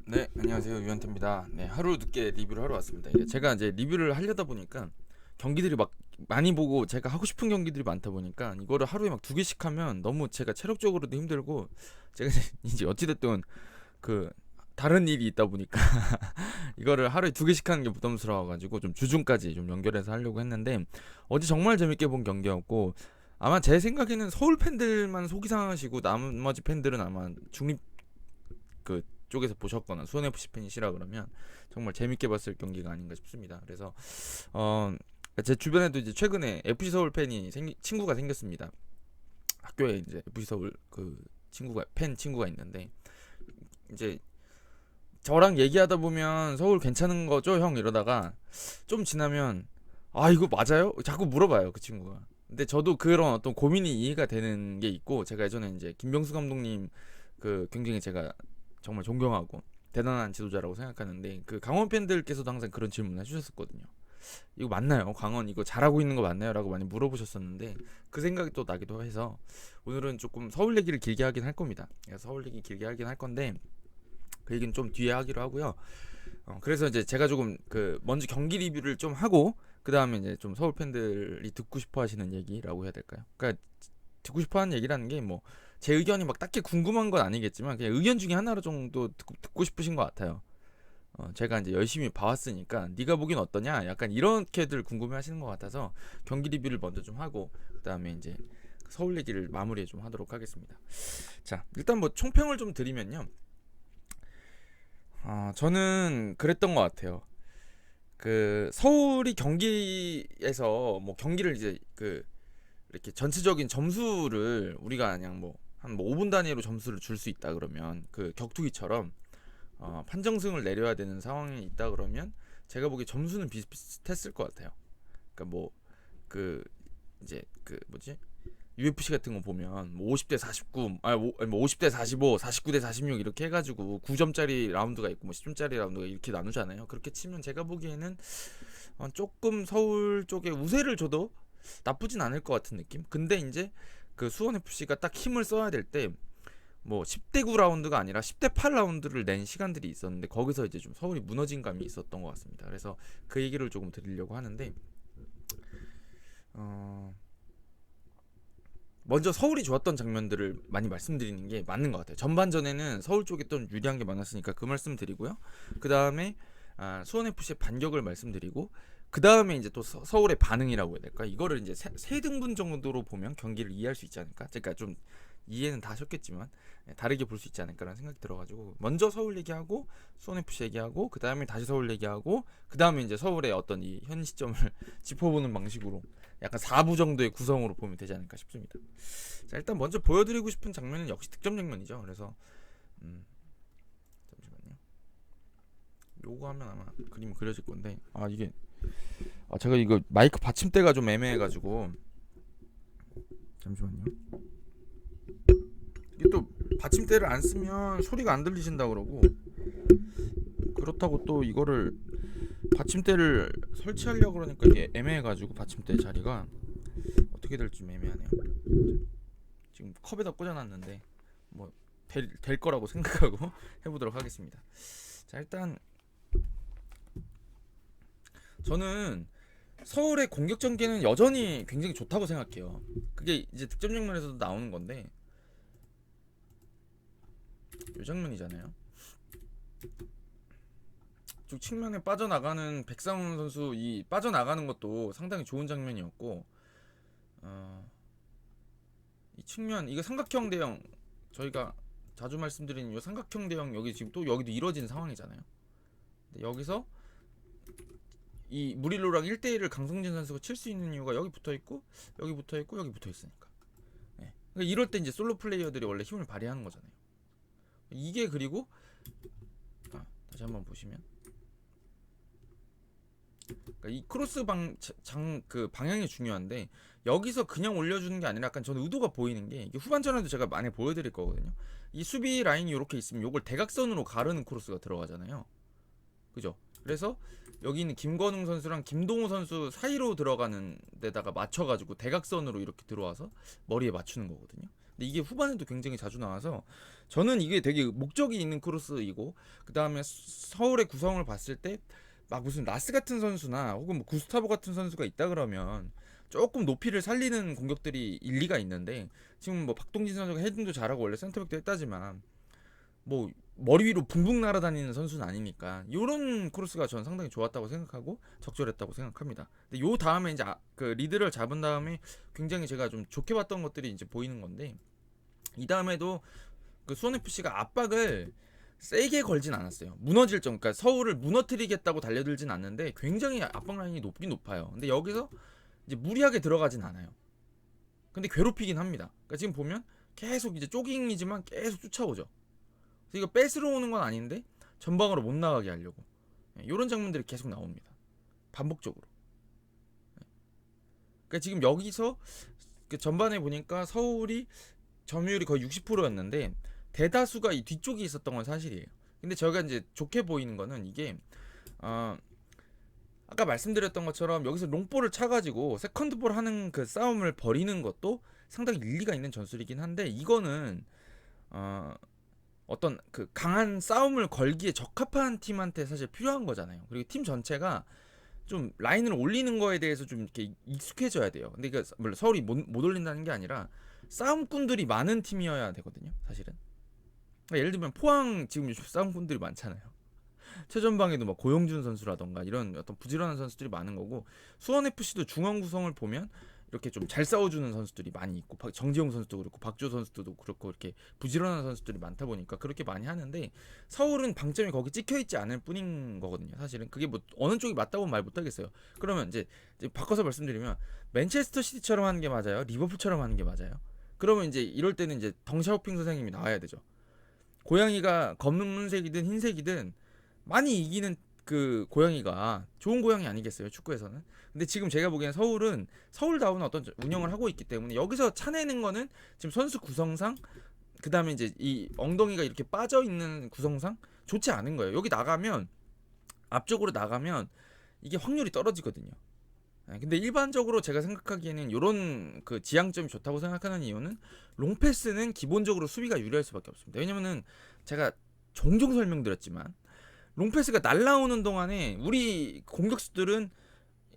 네, 안녕하세요. 유현태입니다. 네, 하루 늦게 리뷰를 하러 왔습니다. 이게 제가 이제 리뷰를 하려다 보니까 경기들이 막 많이 보고 제가 하고 싶은 경기들이 많다 보니까 이거를 하루에 막 두 개씩 하면 너무 제가 체력적으로도 힘들고 제가 이제 어찌됐든 그 다른 일이 있다 보니까 이거를 하루에 두 개씩 하는 게 부담스러워가지고 좀 주중까지 좀 연결해서 하려고 했는데 어제 정말 재밌게 본 경기였고 아마 제 생각에는 서울 팬들만 속이 상하시고 나머지 팬들은 아마 중립 그 쪽에서 보셨거나 수원 FC 팬이시라 그러면 정말 재밌게 봤을 경기가 아닌가 싶습니다. 그래서 제 주변에도 이제 최근에 FC 서울 친구가 생겼습니다. 학교에 이제 FC 서울 그 친구가 팬 친구가 있는데 이제 저랑 얘기하다 보면 서울 괜찮은 거죠 형 이러다가 좀 지나면 아 이거 맞아요? 자꾸 물어봐요 그 친구가. 근데 저도 그런 어떤 고민이 이해가 되는 게 있고 제가 예전에 이제 김병수 감독님 그 굉장히 제가 정말 존경하고 대단한 지도자라고 생각하는데 그 강원 팬들께서도 항상 그런 질문을 해주셨었거든요. 이거 맞나요? 강원 이거 잘하고 있는 거 맞나요? 라고 많이 물어보셨었는데 그 생각이 또 나기도 해서 오늘은 조금 서울 얘기를 길게 하긴 할 겁니다. 서울 얘기 길게 하긴 할 건데 그 얘기는 좀 뒤에 하기로 하고요. 그래서 이제 제가 조금 그 먼저 경기 리뷰를 좀 하고 그 다음에 이제 좀 서울 팬들이 듣고 싶어 하시는 얘기라고 해야 될까요? 그러니까 듣고 싶어 하는 얘기라는 게 뭐 제 의견이 막 딱히 궁금한 건 아니겠지만 그냥 의견 중에 하나로 정도 듣고 싶으신 것 같아요. 제가 이제 열심히 봐왔으니까 네가 보긴 어떠냐 약간 이렇게들 궁금해하시는 것 같아서 경기 리뷰를 먼저 좀 하고 그 다음에 이제 서울 얘기를 마무리 좀 하도록 하겠습니다. 자 일단 뭐 총평을 좀 드리면요. 저는 그랬던 것 같아요. 그 서울이 경기에서 뭐 경기를 이제 그 이렇게 전체적인 점수를 우리가 그냥 뭐 한 뭐 5분 단위로 점수를 줄 수 있다 그러면 그 격투기처럼 판정승을 내려야 되는 상황이 있다 그러면 제가 보기에 점수는 비슷비슷했을 것 같아요. 그러니까 뭐 그 이제 그 뭐지 UFC 같은 거 보면 뭐 50대 49, 뭐 50대 45, 49대 46 이렇게 해가지고 9점짜리 라운드가 있고 뭐 10점짜리 라운드가 이렇게 나누잖아요. 그렇게 치면 제가 보기에는 조금 서울 쪽에 우세를 줘도 나쁘진 않을 것 같은 느낌. 근데 이제 그 수원 FC가 딱 힘을 써야 될 때 뭐 10대 9 라운드가 아니라 10대 8 라운드를 낸 시간들이 있었는데 거기서 이제 좀 서울이 무너진 감이 있었던 것 같습니다. 그래서 그 얘기를 조금 드리려고 하는데 어, 먼저 서울이 좋았던 장면들을 많이 말씀드리는 게 맞는 것 같아요. 전반전에는 서울 쪽이 좀 유리한 게 많았으니까 그 말씀 드리고요. 그 다음에 수원 FC의 반격을 말씀드리고 그 다음에 이제 또 서울의 반응이라고 해야 될까? 이거를 이제 세 등분 정도로 보면 경기를 이해할 수 있지 않을까? 그러니까 좀 이해는 다 하셨겠지만 다르게 볼 수 있지 않을까라는 생각이 들어가지고 먼저 서울 얘기하고 수원 FC 얘기하고 그 다음에 다시 서울 얘기하고 그 다음에 이제 서울의 어떤 이 현 시점을 짚어보는 방식으로 약간 4부 정도의 구성으로 보면 되지 않을까 싶습니다. 자 일단 먼저 보여드리고 싶은 장면은 역시 득점 장면이죠. 그래서 잠시만요. 요거 하면 아마 그림이 그려질 건데 이게 제가 이거 마이크 받침대가 좀 애매해가지고 잠시만요. 이게 또 받침대를 안 쓰면 소리가 안 들리신다 그러고 그렇다고 또 이거를 받침대를 설치하려고 그러니까 이게 애매해가지고 받침대 자리가 어떻게 될지 좀 애매하네요. 지금 컵에다 꽂아놨는데 뭐 될 거라고 생각하고 해보도록 하겠습니다. 자 일단 저는 서울의 공격 전개는 여전히 굉장히 좋다고 생각해요. 그게 이제 득점 장면에서도 나오는 건데 이 장면이잖아요. 쪽 측면에 빠져나가는 백상훈 선수 이 빠져나가는 것도 상당히 좋은 장면이었고 어, 이 측면 이거 삼각형 대형 저희가 자주 말씀드리는 이 삼각형 대형 여기 지금 또 여기도 이뤄진 상황이잖아요. 근데 여기서 이 무릴로랑 1대1을 강성진 선수가 칠 수 있는 이유가 여기 붙어 있고 여기 붙어 있고 여기 붙어 있으니까. 네. 그러니까 이럴 때 이제 솔로 플레이어들이 원래 힘을 발휘하는 거잖아요. 이게 그리고 다시 한번 보시면 그러니까 이 크로스 그 방향이 중요한데 여기서 그냥 올려주는 게 아니라 약간 저는 의도가 보이는 게 이게 후반전에도 제가 많이 보여드릴 거거든요. 이 수비 라인이 이렇게 있으면 이걸 대각선으로 가르는 크로스가 들어가잖아요. 그죠? 그래서 여기 있는 김건웅 선수랑 김동우 선수 사이로 들어가는 데다가 맞춰가지고 대각선으로 이렇게 들어와서 머리에 맞추는 거거든요. 근데 이게 후반에도 굉장히 자주 나와서 저는 이게 되게 목적이 있는 크로스이고, 그 다음에 서울의 구성을 봤을 때 막 무슨 라스 같은 선수나 혹은 뭐 구스타보 같은 선수가 있다 그러면 조금 높이를 살리는 공격들이 일리가 있는데, 지금 뭐 박동진 선수가 헤딩도 잘하고 원래 센터백도 했다지만 뭐 머리 위로 붕붕 날아다니는 선수는 아니니까 요런 크로스가 저는 상당히 좋았다고 생각하고 적절했다고 생각합니다. 근데 요 다음에 이제 그 리드를 잡은 다음에 굉장히 제가 좀 좋게 봤던 것들이 이제 보이는 건데, 이 다음에도 그 수원 FC가 압박을 세게 걸진 않았어요. 무너질 정도, 그러니까 서울을 무너뜨리겠다고 달려들진 않는데 굉장히 압박 라인이 높긴 높아요. 근데 여기서 이제 무리하게 들어가진 않아요. 근데 괴롭히긴 합니다. 그러니까 지금 보면 계속 이제 조깅이지만 계속 쫓아오죠. 그래서 이거 뺏으러 오는 건 아닌데 전방으로 못 나가게 하려고, 이런 장면들이 계속 나옵니다. 반복적으로. 그러니까 지금 여기서 그 전반에 보니까 서울이 점유율이 거의 60%였는데 대다수가 이 뒤쪽에 있었던 건 사실이에요. 근데 저희가 이제 좋게 보이는 거는 이게 아까 말씀드렸던 것처럼 여기서 롱볼을 차가지고 세컨드볼 하는 그 싸움을 벌이는 것도 상당히 일리가 있는 전술이긴 한데, 이거는 어떤 그 강한 싸움을 걸기에 적합한 팀한테 사실 필요한 거잖아요. 그리고 팀 전체가 좀 라인을 올리는 거에 대해서 좀 이렇게 익숙해져야 돼요. 근데 이게 물론 서울이 못 올린다는 게 아니라 싸움꾼들이 많은 팀이어야 되거든요, 사실은. 그러니까 예를 들면 포항 지금 요즘 싸움꾼들이 많잖아요. 최전방에도 막 고영준 선수라던가 이런 어떤 부지런한 선수들이 많은 거고, 수원 FC도 중원 구성을 보면 이렇게 좀 잘 싸워주는 선수들이 많이 있고, 정지용 선수도 그렇고 박조 선수도 그렇고 이렇게 부지런한 선수들이 많다 보니까 그렇게 많이 하는데, 서울은 방점이 거기 찍혀 있지 않을 뿐인 거거든요. 사실은 그게 뭐 어느 쪽이 맞다고 말 못하겠어요. 그러면 이제 바꿔서 말씀드리면 맨체스터 시티처럼 하는 게 맞아요, 리버풀처럼 하는 게 맞아요? 그러면 이제 이럴 때는 이제 덩샤오핑 선생님이 나와야 되죠. 고양이가 검은색이든 흰색이든 많이 이기는 그 고양이가 좋은 고양이 아니겠어요, 축구에서는. 근데 지금 제가 보기엔 서울은 서울다운 어떤 운영을 하고 있기 때문에 여기서 차내는 거는 지금 선수 구성상, 그 다음에 이제 이 엉덩이가 이렇게 빠져 있는 구성상 좋지 않은 거예요. 여기 나가면, 앞쪽으로 나가면 이게 확률이 떨어지거든요. 근데 일반적으로 제가 생각하기에는 이런 그 지향점이 좋다고 생각하는 이유는, 롱패스는 기본적으로 수비가 유리할 수밖에 없습니다. 왜냐면은 제가 종종 설명드렸지만 롱패스가 날라오는 동안에 우리 공격수들은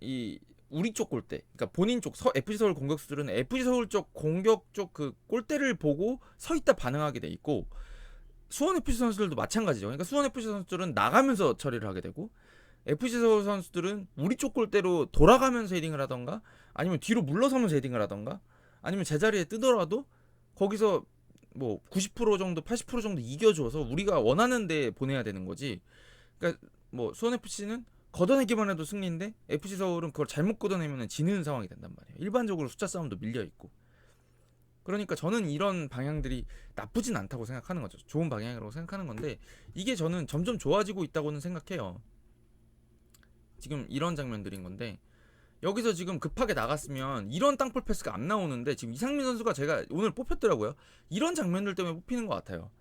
이 우리 쪽 골대, 그러니까 본인 쪽 FC 서울 공격수들은 FC 서울 쪽 공격 쪽 그 골대를 보고 서 있다 반응하게 돼 있고, 수원 FC 선수들도 마찬가지죠. 그러니까 수원 FC 선수들은 나가면서 처리를 하게 되고, FC 서울 선수들은 우리 쪽 골대로 돌아가면서 헤딩을 하던가, 아니면 뒤로 물러서면서 헤딩을 하던가, 아니면 제자리에 뜨더라도 거기서 뭐 90% 정도 80% 정도 이겨줘서 우리가 원하는 데 보내야 되는 거지. 그러니까 뭐 수원 FC는 걷어내기만 해도 승리인데 FC 서울은 그걸 잘못 걷어내면 지는 상황이 된단 말이에요. 일반적으로 숫자 싸움도 밀려 있고. 그러니까 저는 이런 방향들이 나쁘진 않다고 생각하는 거죠. 좋은 방향이라고 생각하는 건데, 이게 저는 점점 좋아지고 있다고는 생각해요. 지금 이런 장면들인 건데, 여기서 지금 급하게 나갔으면 이런 땅볼 패스가 안 나오는데, 지금 이상민 선수가 제가 오늘 뽑혔더라고요. 이런 장면들 때문에 뽑히는 것 같아요.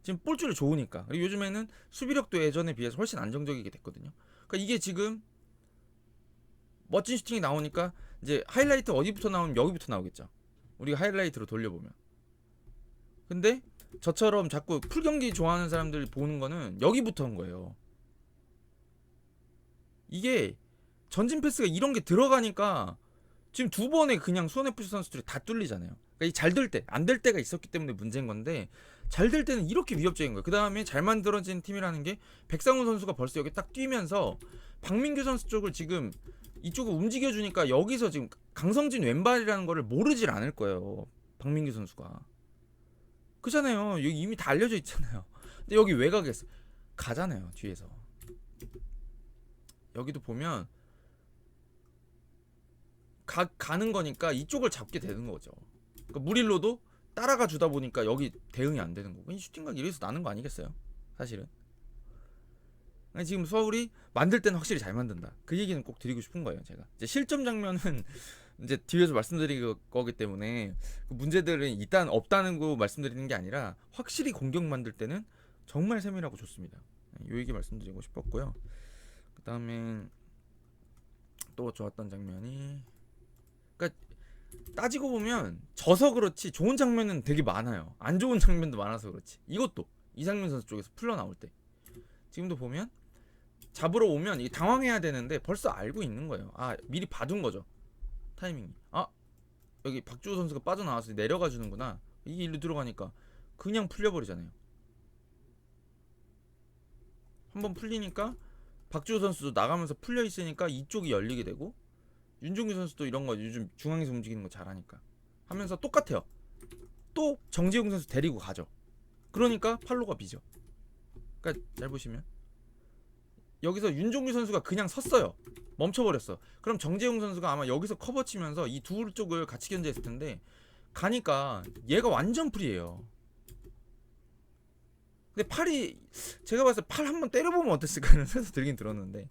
지금 볼줄이 좋으니까. 그리고 요즘에는 수비력도 예전에 비해서 훨씬 안정적이게 됐거든요. 그러니까 이게 지금 멋진 슈팅이 나오니까 이제 하이라이트 어디부터 나오면 여기부터 나오겠죠. 우리가 하이라이트로 돌려보면. 근데 저처럼 자꾸 풀경기 좋아하는 사람들이 보는 거는 여기부터인 거예요. 이게 전진 패스가 이런 게 들어가니까 지금 두 번에 그냥 수원FC 선수들이 다 뚫리잖아요. 그러니까 잘 될 때, 안 될 때가 있었기 때문에 문제인 건데, 잘 될 때는 이렇게 위협적인 거예요. 그 다음에 잘 만들어진 팀이라는 게, 백상훈 선수가 벌써 여기 딱 뛰면서 박민규 선수 쪽을 지금 이쪽을 움직여주니까 여기서 지금 강성진 왼발이라는 거를 모르질 않을 거예요, 박민규 선수가. 그잖아요. 여기 이미 다 알려져 있잖아요. 근데 여기 왜 가겠어? 가잖아요, 뒤에서. 여기도 보면 가는 거니까 이쪽을 잡게 되는 거죠. 그러니까 무릴로도 따라가 주다 보니까 여기 대응이 안 되는 거고, 이 슈팅각 이래서 나는 거 아니겠어요? 사실은. 지금 서울이 만들 때는 확실히 잘 만든다, 그 얘기는 꼭 드리고 싶은 거예요. 제가 이제 실점 장면은 이제 뒤에서 말씀드릴 거기 때문에 그 문제들은 일단 없다는 거 말씀드리는 게 아니라, 확실히 공격 만들 때는 정말 세밀하고 좋습니다. 이 얘기 말씀드리고 싶었고요. 그 다음에 또 좋았던 장면이, 그러니까 따지고 보면 져서 그렇지 좋은 장면은 되게 많아요. 안 좋은 장면도 많아서 그렇지. 이것도 이상민 선수 쪽에서 풀러 나올 때 지금도 보면 잡으러 오면 이 당황해야 되는데 벌써 알고 있는 거예요. 아, 미리 봐둔 거죠. 타이밍이. 아, 여기 박주호 선수가 빠져나와서 내려가 주는구나. 이게 일로 들어가니까 그냥 풀려버리잖아요. 한번 풀리니까 박주호 선수도 나가면서 풀려 있으니까 이쪽이 열리게 되고, 윤종규 선수도 이런 거 요즘 중앙에서 움직이는 거 잘하니까 하면서 똑같아요. 또 정재용 선수 데리고 가죠. 그러니까 팔로가 비죠. 그러니까 잘 보시면 여기서 윤종규 선수가 그냥 섰어요. 멈춰버렸어. 그럼 정재용 선수가 아마 여기서 커버 치면서 이 두 쪽을 같이 견제했을 텐데 가니까 얘가 완전 프리예요. 근데 팔이, 제가 봤을 때 팔 한번 때려보면 어땠을까 하는 생각이 들긴 들었는데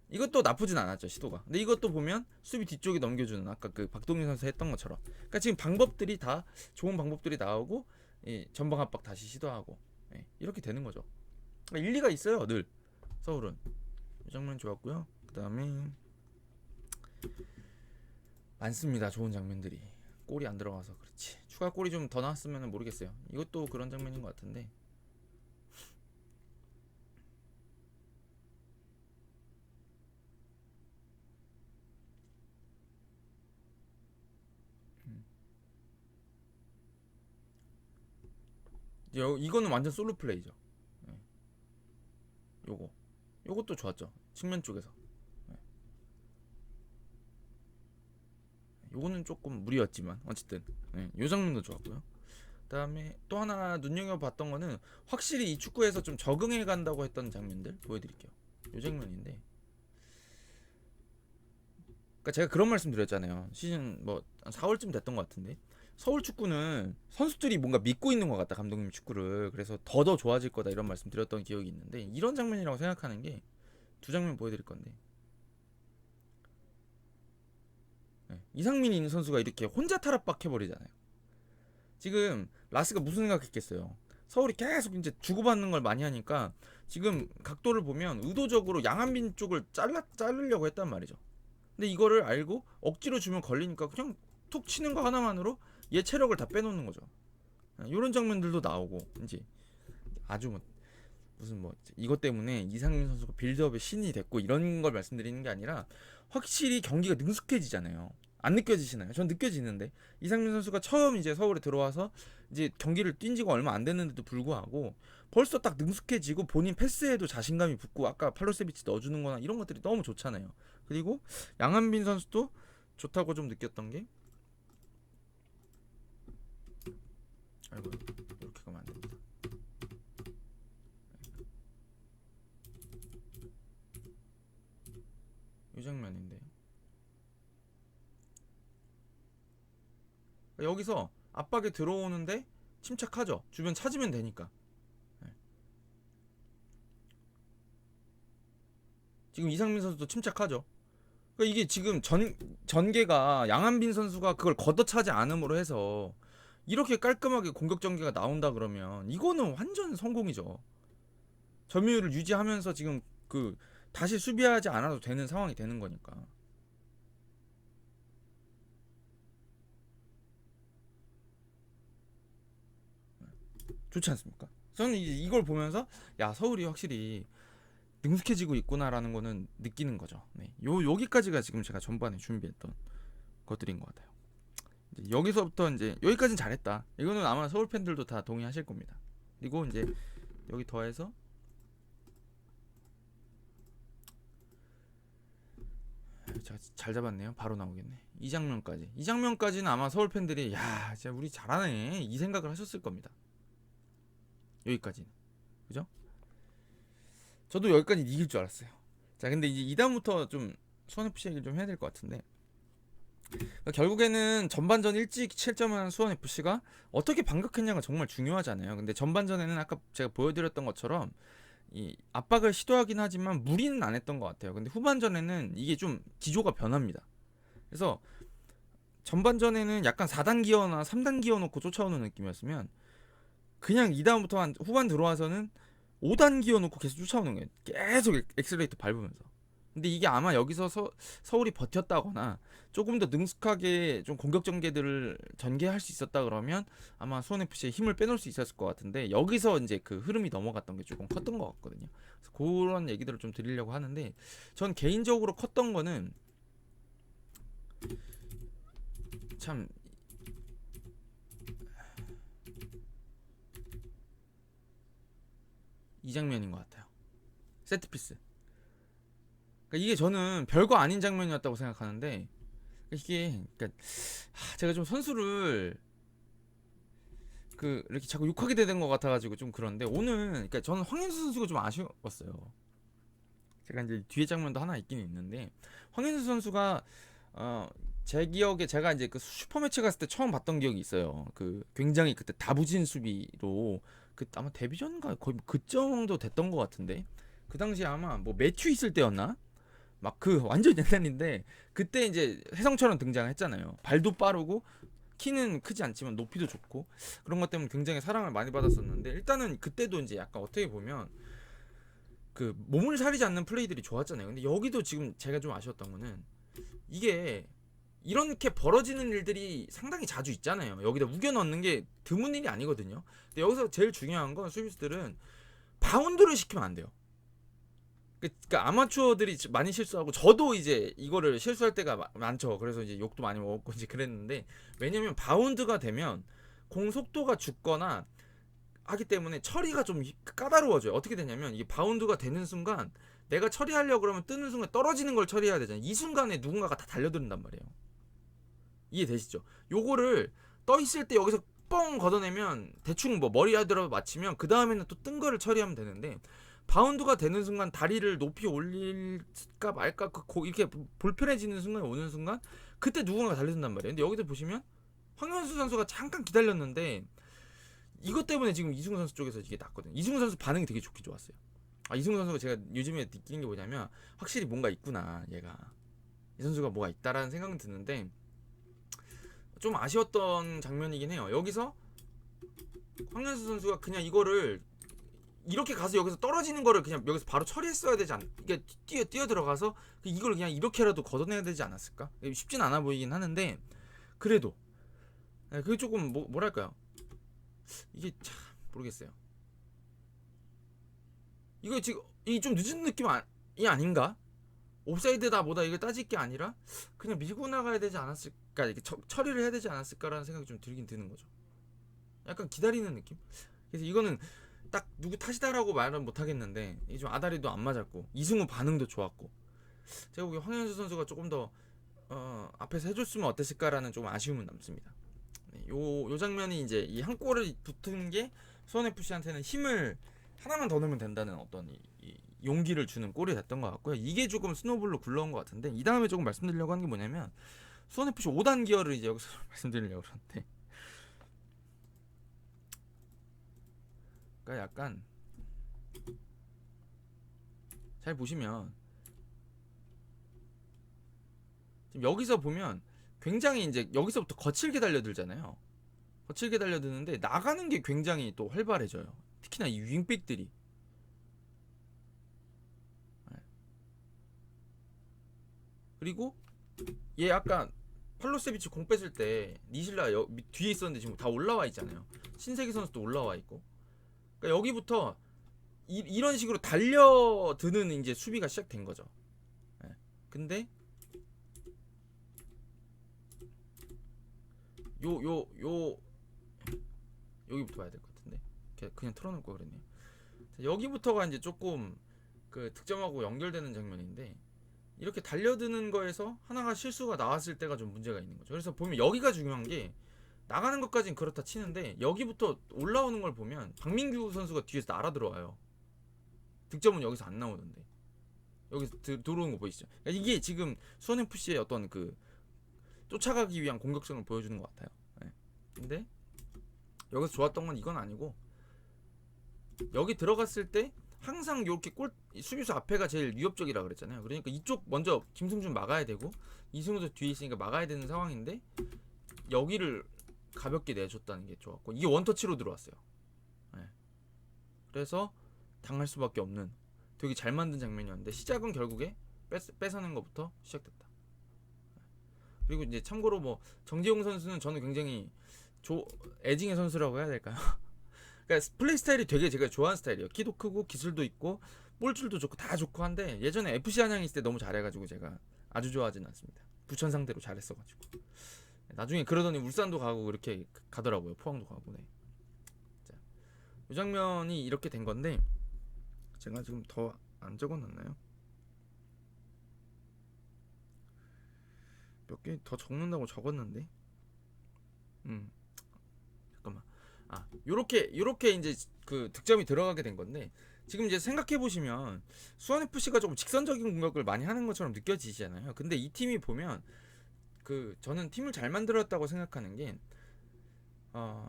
이것도 나쁘진 않았죠, 시도가. 근데 이것도 보면 수비 뒤쪽에 넘겨주는 아까 그 박동민 선수 했던 것처럼, 그러니까 지금 방법들이 다 좋은 방법들이 나오고, 전방 압박 다시 시도하고, 이렇게 되는 거죠. 그러니까 일리가 있어요, 늘 서울은. 이 장면 좋았고요. 그 다음에 많습니다, 좋은 장면들이. 골이 안 들어가서 그렇지. 추가 골이 좀 더 나왔으면 모르겠어요. 이것도 그런 장면인 것 같은데. 이거는 완전 솔로 플레이죠. 요것도 좋았죠, 측면 쪽에서. 요거는 조금 무리였지만 어쨌든 요 장면도 좋았고요. 그다음에 또 하나 눈여겨봤던 거는 확실히 이 축구에서 좀 적응해 간다고 했던 장면들 보여드릴게요. 요 장면인데, 그러니까 제가 그런 말씀 드렸잖아요. 시즌 뭐 4월쯤 됐던 것 같은데, 서울 축구는 선수들이 뭔가 믿고 있는 것 같다, 감독님 축구를. 그래서 더 좋아질 거다 이런 말씀 드렸던 기억이 있는데, 이런 장면이라고 생각하는 게 두 장면 보여드릴 건데, 이상민 선수가 이렇게 혼자 탈압박해버리잖아요. 지금 라스가 무슨 생각했겠어요. 서울이 계속 이제 주고받는 걸 많이 하니까 지금 각도를 보면 의도적으로 양한빈 쪽을 자르려고 했단 말이죠. 근데 이거를 알고 억지로 주면 걸리니까 그냥 툭 치는 거 하나만으로 얘 체력을 다 빼놓는 거죠. 이런 장면들도 나오고, 이제 아주 뭐 무슨 뭐 이것 때문에 이상민 선수가 빌드업의 신이 됐고 이런 걸 말씀드리는 게 아니라, 확실히 경기가 능숙해지잖아요. 안 느껴지시나요? 전 느껴지는데, 이상민 선수가 처음 이제 서울에 들어와서 이제 경기를 뛴 지가 얼마 안 됐는데도 불구하고 벌써 딱 능숙해지고 본인 패스에도 자신감이 붙고, 아까 팔로세비치 넣어주는 거나 이런 것들이 너무 좋잖아요. 그리고 양한빈 선수도 좋다고 좀 느꼈던 게, 아이고 이렇게 가면 안 됩니다. 이 장면인데, 여기서 압박에 들어오는데 침착하죠. 주변 찾으면 되니까. 지금 이상민 선수도 침착하죠. 그러니까 이게 지금 전개가 양한빈 선수가 그걸 걷어차지 않음으로 해서 이렇게 깔끔하게 공격 전개가 나온다 그러면 이거는 완전 성공이죠. 점유율을 유지하면서 지금 그 다시 수비하지 않아도 되는 상황이 되는 거니까. 좋지 않습니까? 저는 이걸 보면서 야, 서울이 확실히 능숙해지고 있구나라는 거는 느끼는 거죠. 네. 여기까지가 지금 제가 전반에 준비했던 것들인 것 같아요. 이제 여기서부터 이제 여기까지는 잘했다. 이거는 아마 서울 팬들도 다 동의하실 겁니다. 그리고 이제 여기 더해서 제가 잘 잡았네요. 바로 나오겠네. 이 장면까지는 아마 서울 팬들이 야, 진짜 우리 잘하네 이 생각을 하셨을 겁니다. 여기까지는, 그죠? 저도 여기까지 이길 줄 알았어요. 자, 근데 이제 이다음부터 좀 수원FC 얘기를 좀 해야 될 것 같은데, 그러니까 결국에는 전반전 일찍 실점한 수원FC가 어떻게 반격했냐가 정말 중요하잖아요. 근데 전반전에는 아까 제가 보여드렸던 것처럼 이 압박을 시도하긴 하지만 무리는 안 했던 것 같아요. 근데 후반전에는 이게 좀 기조가 변합니다. 그래서 전반전에는 약간 4단 기어나 3단 기어 놓고 쫓아오는 느낌이었으면, 그냥 이다음부터 한 후반 들어와서는 5단 기어 놓고 계속 쫓아오는 거예요. 계속 엑셀레이터 밟으면서. 근데 이게 아마 여기서 서울이 버텼다거나 조금 더 능숙하게 좀 공격 전개들을 전개할 수 있었다 그러면 아마 수원 FC의 힘을 빼놓을 수 있었을 것 같은데, 여기서 이제 그 흐름이 넘어갔던 게 조금 컸던 것 같거든요. 그래서 그런 얘기들을 좀 드리려고 하는데, 전 개인적으로 컸던 거는 참 이 장면인 것 같아요. 세트피스. 그러니까 이게 저는 별거 아닌 장면이었다고 생각하는데, 이게 그러니까 제가 좀 선수를 그 이렇게 자꾸 욕하게 되는 것 같아가지고 좀 그런데, 오늘 그러니까 저는 황현수 선수가 좀 아쉬웠어요. 제가 이제 뒤에 장면도 하나 있긴 있는데, 황현수 선수가 제 기억에 제가 이제 그 슈퍼매치 갔을 때 처음 봤던 기억이 있어요. 그 굉장히 그때 다부진 수비로, 그 아마 데뷔전인가 거의 그 정도 됐던 것 같은데, 그 당시에 아마 뭐 매튜 있을 때였나? 막 그 완전 옛날인데, 그때 이제 혜성처럼 등장했잖아요. 발도 빠르고 키는 크지 않지만 높이도 좋고, 그런 것 때문에 굉장히 사랑을 많이 받았었는데, 일단은 그때도 이제 약간 어떻게 보면 그 몸을 사리지 않는 플레이들이 좋았잖아요. 근데 여기도 지금 제가 좀 아쉬웠던 거는, 이게 이렇게 벌어지는 일들이 상당히 자주 있잖아요. 여기다 우겨 넣는 게 드문 일이 아니거든요. 근데 여기서 제일 중요한 건, 수비수들은 바운드를 시키면 안 돼요. 그러니까 아마추어들이 많이 실수하고, 저도 이제 이거를 실수할 때가 많죠. 그래서 이제 욕도 많이 먹었고 이제 그랬는데, 왜냐면 바운드가 되면 공 속도가 죽거나 하기 때문에 처리가 좀 까다로워져요. 어떻게 되냐면, 이게 바운드가 되는 순간 내가 처리하려고 그러면 뜨는 순간 떨어지는 걸 처리해야 되잖아요. 이 순간에 누군가가 다 달려드는단 말이에요. 이해되시죠? 요거를 떠 있을 때 여기서 뻥 걷어내면 대충 뭐 머리 하더라도 맞히면 그 다음에는 또 뜬 거를 처리하면 되는데, 바운드가 되는 순간 다리를 높이 올릴까 말까 이렇게 불편해지는 순간, 오는 순간 그때 누군가 달려든단 말이에요. 근데 여기서 보시면 황현수 선수가 잠깐 기다렸는데, 이것 때문에 지금 이승우 선수 쪽에서 이게 났거든요. 이승우 선수 반응이 되게 좋게 좋았어요. 이승우 선수가 제가 요즘에 느끼는 게 뭐냐면, 확실히 뭔가 있구나, 얘가 이 선수가 뭐가 있다라는 생각은 드는데, 좀 아쉬웠던 장면이긴 해요. 여기서 황현수 선수가 그냥 이거를 이렇게 가서 여기서 떨어지는 거를 그냥 여기서 바로 처리했어야 되지 않? 이게 뛰어 들어가서 이걸 그냥 이렇게라도 걷어내야 되지 않았을까? 쉽진 않아 보이긴 하는데, 그래도 그게 조금 뭐랄까요? 이게 참 모르겠어요. 이거 지금 이 좀 늦은 느낌이 아닌가? 옵사이드다 뭐다 이걸 따질 게 아니라 그냥 밀고 나가야 되지 않았을까? 이렇게 처리를 해야 되지 않았을까라는 생각이 좀 들긴 드는 거죠. 약간 기다리는 느낌? 그래서 이거는 딱 누구 탓이다라고 말은 못하겠는데, 이게 좀 아다리도 안 맞았고 이승우 반응도 좋았고, 제가 보기에 황현수 선수가 조금 더 앞에서 해줬으면 어땠을까라는 좀 아쉬움은 남습니다. 네, 요 장면이 이제 이 한 골을 붙은 게 수원FC한테는 힘을 하나만 더 넣으면 된다는 어떤 이 용기를 주는 골이 됐던 것 같고요. 이게 조금 스노볼로 굴러온 것 같은데, 이 다음에 조금 말씀드리려고 하는 게 뭐냐면, 수원FC 5단 기어를 이제 여기서 말씀드리려고 그러는데, 그러니까 약간 잘 보시면 지금 여기서 보면 굉장히 이제 여기서부터 거칠게 달려들잖아요. 거칠게 달려드는데 나가는 게 굉장히 또 활발해져요. 특히나 이 윙백들이. 그리고 얘 아까 팔로세비치 공 뺐을 때 니실라 뒤에 있었는데 지금 다 올라와 있잖아요. 신세기 선수도 올라와 있고. 그러니까 여기부터 이런 식으로 달려드는 이제 수비가 시작된 거죠. 근데 여기부터 봐야 될 것 같은데, 그냥 틀어놓을 거 그랬네요. 여기부터가 이제 조금 그 득점하고 연결되는 장면인데, 이렇게 달려드는 거에서 하나가 실수가 나왔을 때가 좀 문제가 있는 거죠. 그래서 보면 여기가 중요한 게, 나가는 것까지는 그렇다 치는데 여기부터 올라오는 걸 보면 박민규 선수가 뒤에서 날아 들어와요. 득점은 여기서 안 나오는데 여기서 들어오는 거 보이시죠? 그러니까 이게 지금 수원FC의 어떤 그 쫓아가기 위한 공격성을 보여주는 것 같아요. 네. 근데 여기서 좋았던 건 이건 아니고, 여기 들어갔을 때 항상 이렇게 수비수 앞에가 제일 위협적이라 그랬잖아요. 그러니까 이쪽 먼저 김승준 막아야 되고 이승우도 뒤에 있으니까 막아야 되는 상황인데, 여기를 가볍게 내줬다는 게 좋았고, 이게 원터치로 들어왔어요. 네. 그래서 당할 수밖에 없는 되게 잘 만든 장면이었는데, 시작은 결국에 뺏어낸 것부터 시작됐다. 그리고 이제 참고로 뭐 정재용 선수는 저는 굉장히 애증의 선수라고 해야 될까요? 그러니까 플레이 스타일이 되게 제가 좋아하는 스타일이에요. 키도 크고 기술도 있고 볼줄도 좋고 다 좋고 한데 예전에 FC 안양 있을 때 너무 잘해가지고 제가 아주 좋아하진 않습니다. 부천 상대로 잘했어가지고 나중에 그러더니 울산도 가고 그렇게 가더라고요. 포항도 가고. 네. 자, 이 장면이 이렇게 된 건데 제가 지금 더 안 적어놨나요? 몇 개 더 적는다고 적었는데. 잠깐만. 요렇게 이제 그 득점이 들어가게 된 건데 지금 이제 생각해 보시면 수원 FC가 조금 직선적인 공격을 많이 하는 것처럼 느껴지잖아요. 근데 이 팀이 보면 저는 팀을 잘 만들었다고 생각하는 게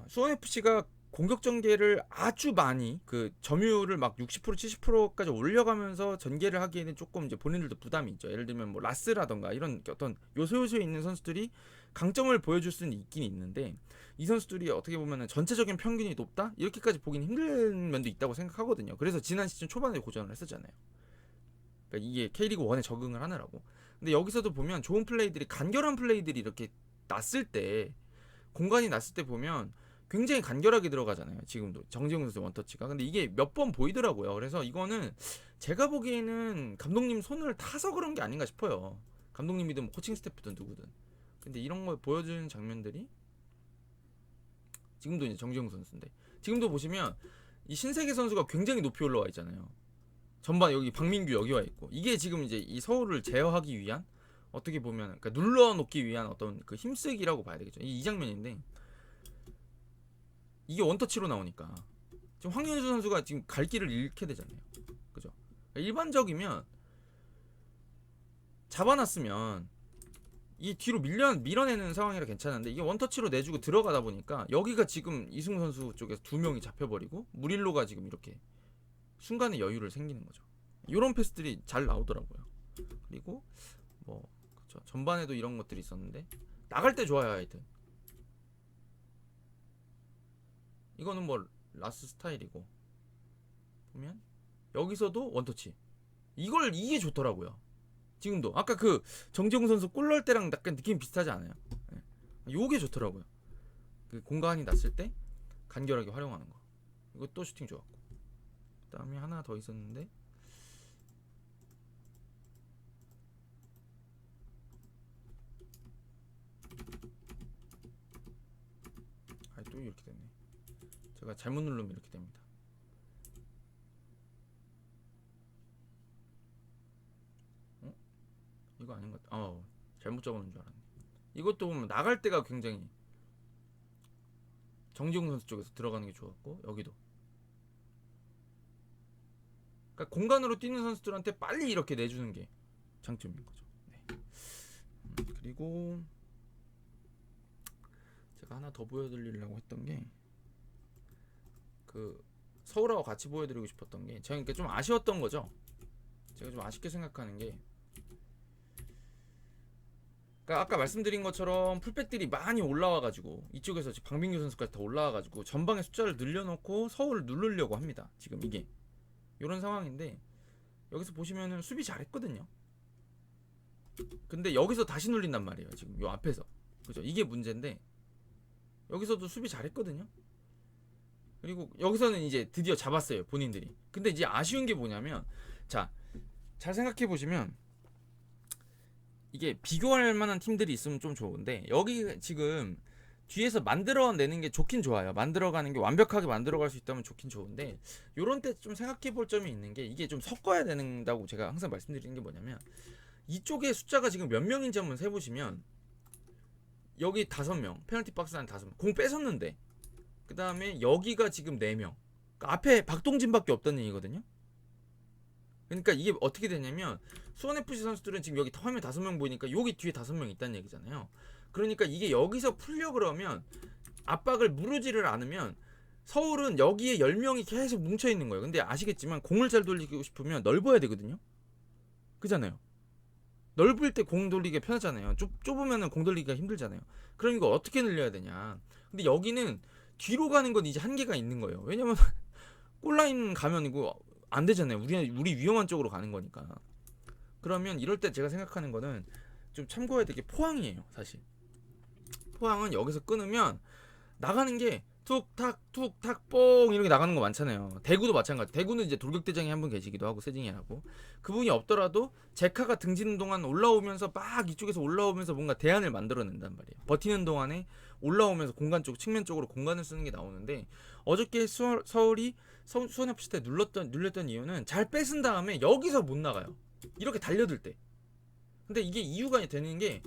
수원 FC가 공격 전개를 아주 많이 점유율을 막 60% 70%까지 올려가면서 전개를 하기에는 조금 이제 본인들도 부담이 있죠. 예를 들면 뭐 라스라던가 이런 어떤 요소요소에 있는 선수들이 강점을 보여줄 수는 있긴 있는데 이 선수들이 어떻게 보면 전체적인 평균이 높다? 이렇게까지 보긴 힘든 면도 있다고 생각하거든요. 그래서 지난 시즌 초반에 고전을 했었잖아요. 그러니까 이게 K리그 1에 적응을 하느라고. 근데 여기서도 보면 좋은 플레이들이 간결한 플레이들이 이렇게 났을 때 공간이 났을 때 보면 굉장히 간결하게 들어가잖아요. 지금도 정재용 선수 원터치가. 근데 이게 몇 번 보이더라고요. 그래서 이거는 제가 보기에는 감독님 손을 타서 그런 게 아닌가 싶어요. 감독님이든 뭐 코칭 스태프든 누구든. 근데 이런 걸 보여주는 장면들이 지금도 이제 정재용 선수인데 지금도 보시면 이 신세계 선수가 굉장히 높이 올라와 있잖아요. 전반 여기 박민규 여기 와 있고 이게 지금 이제 이 서울을 제어하기 위한 어떻게 보면 그러니까 눌러놓기 위한 어떤 그 힘쓰기라고 봐야 되겠죠. 이 장면인데 이게 원터치로 나오니까 지금 황현수 선수가 지금 갈 길을 잃게 되잖아요. 그죠? 일반적이면 잡아놨으면 이 뒤로 밀어내는 상황이라 괜찮은데 이게 원터치로 내주고 들어가다 보니까 여기가 지금 이승우 선수 쪽에서 두 명이 잡혀버리고 무릴로가 지금 이렇게 순간의 여유를 생기는 거죠. 이런 패스들이 잘 나오더라고요. 그리고 뭐 그쵸, 전반에도 이런 것들이 있었는데 나갈 때 좋아요. 하여튼 이거는 뭐 라스 스타일이고 보면 여기서도 원터치 이게 좋더라고요. 지금도 아까 정재웅 선수 골 넣을 때랑 약간 느낌이 비슷하지 않아요? 네. 요게 좋더라고요. 공간이 났을 때 간결하게 활용하는 거. 이것도 슈팅 좋았고. 그다음에 하나 더 있었는데 또 이렇게 됐네. 제가 잘못 누르면 이렇게 됩니다. 이거 아닌 것 같아. 잘못 적어놓은 줄 알았네. 이것도 보면 나갈 때가 굉장히 정지웅 선수 쪽에서 들어가는 게 좋았고 여기도 그러니까 공간으로 뛰는 선수들한테 빨리 이렇게 내주는 게 장점인 거죠. 네. 그리고 제가 하나 더 보여드리려고 했던 게 서울하고 같이 보여드리고 싶었던 게 제가 그러니까 좀 아쉬웠던 거죠. 제가 좀 아쉽게 생각하는 게 그러니까 아까 말씀드린 것처럼 풀백들이 많이 올라와가지고 이쪽에서 지금 박민규 선수까지 다 올라와가지고 전방의 숫자를 늘려놓고 서울을 누르려고 합니다. 지금 이게 이런 상황인데 여기서 보시면은 수비 잘했거든요. 근데 여기서 다시 눌린단 말이에요. 지금 요 앞에서 그죠? 이게 문제인데 여기서도 수비 잘했거든요. 그리고 여기서는 이제 드디어 잡았어요. 본인들이. 근데 이제 아쉬운 게 뭐냐면 자, 잘 생각해 보시면 이게 비교할 만한 팀들이 있으면 좀 좋은데 여기 지금 뒤에서 만들어내는 게 좋긴 좋아요. 만들어가는 게 완벽하게 만들어갈 수 있다면 좋긴 좋은데 요런 때 좀 생각해 볼 점이 있는 게 이게 좀 섞어야 된다고 제가 항상 말씀드리는 게 뭐냐면 이쪽에 숫자가 지금 몇 명인지 한번 세보시면 여기 5명 페널티 박스 한 5명 공 뺏었는데 그 다음에 여기가 지금 4명 그러니까 앞에 박동진밖에 없다는 얘기거든요. 그러니까 이게 어떻게 되냐면 수원FC 선수들은 지금 여기 화면 5명 보이니까 여기 뒤에 5명 있다는 얘기잖아요. 그러니까 이게 여기서 풀려 그러면 압박을 무르지를 않으면 서울은 여기에 10명이 계속 뭉쳐있는 거예요. 근데 아시겠지만 공을 잘 돌리고 싶으면 넓어야 되거든요. 그잖아요. 넓을 때 공 돌리기가 편하잖아요. 좁으면 공 돌리기가 힘들잖아요. 그럼 이거 어떻게 늘려야 되냐. 근데 여기는 뒤로 가는 건 이제 한계가 있는 거예요. 왜냐면 골라인 가면 이거 안 되잖아요. 우리 위험한 쪽으로 가는 거니까. 그러면 이럴 때 제가 생각하는 거는 좀 참고해야 될 게 포항이에요. 사실 포항은 여기서 끊으면 나가는 게 툭탁 툭탁 뽕 이렇게 나가는 거 많잖아요. 대구도 마찬가지. 대구는 이제 돌격대장이 한 분 계시기도 하고 세징이라고, 그분이 없더라도 제카가 등지는 동안 올라오면서 막 이쪽에서 올라오면서 뭔가 대안을 만들어낸단 말이에요. 버티는 동안에 올라오면서 공간 쪽 측면 쪽으로 공간을 쓰는 게 나오는데, 어저께 서울이 수원 FC 때 눌렸던 이유는 잘 뺏은 다음에 여기서 못 나가요. 이렇게 달려들 때. 근데 이게 이유가 되는 게,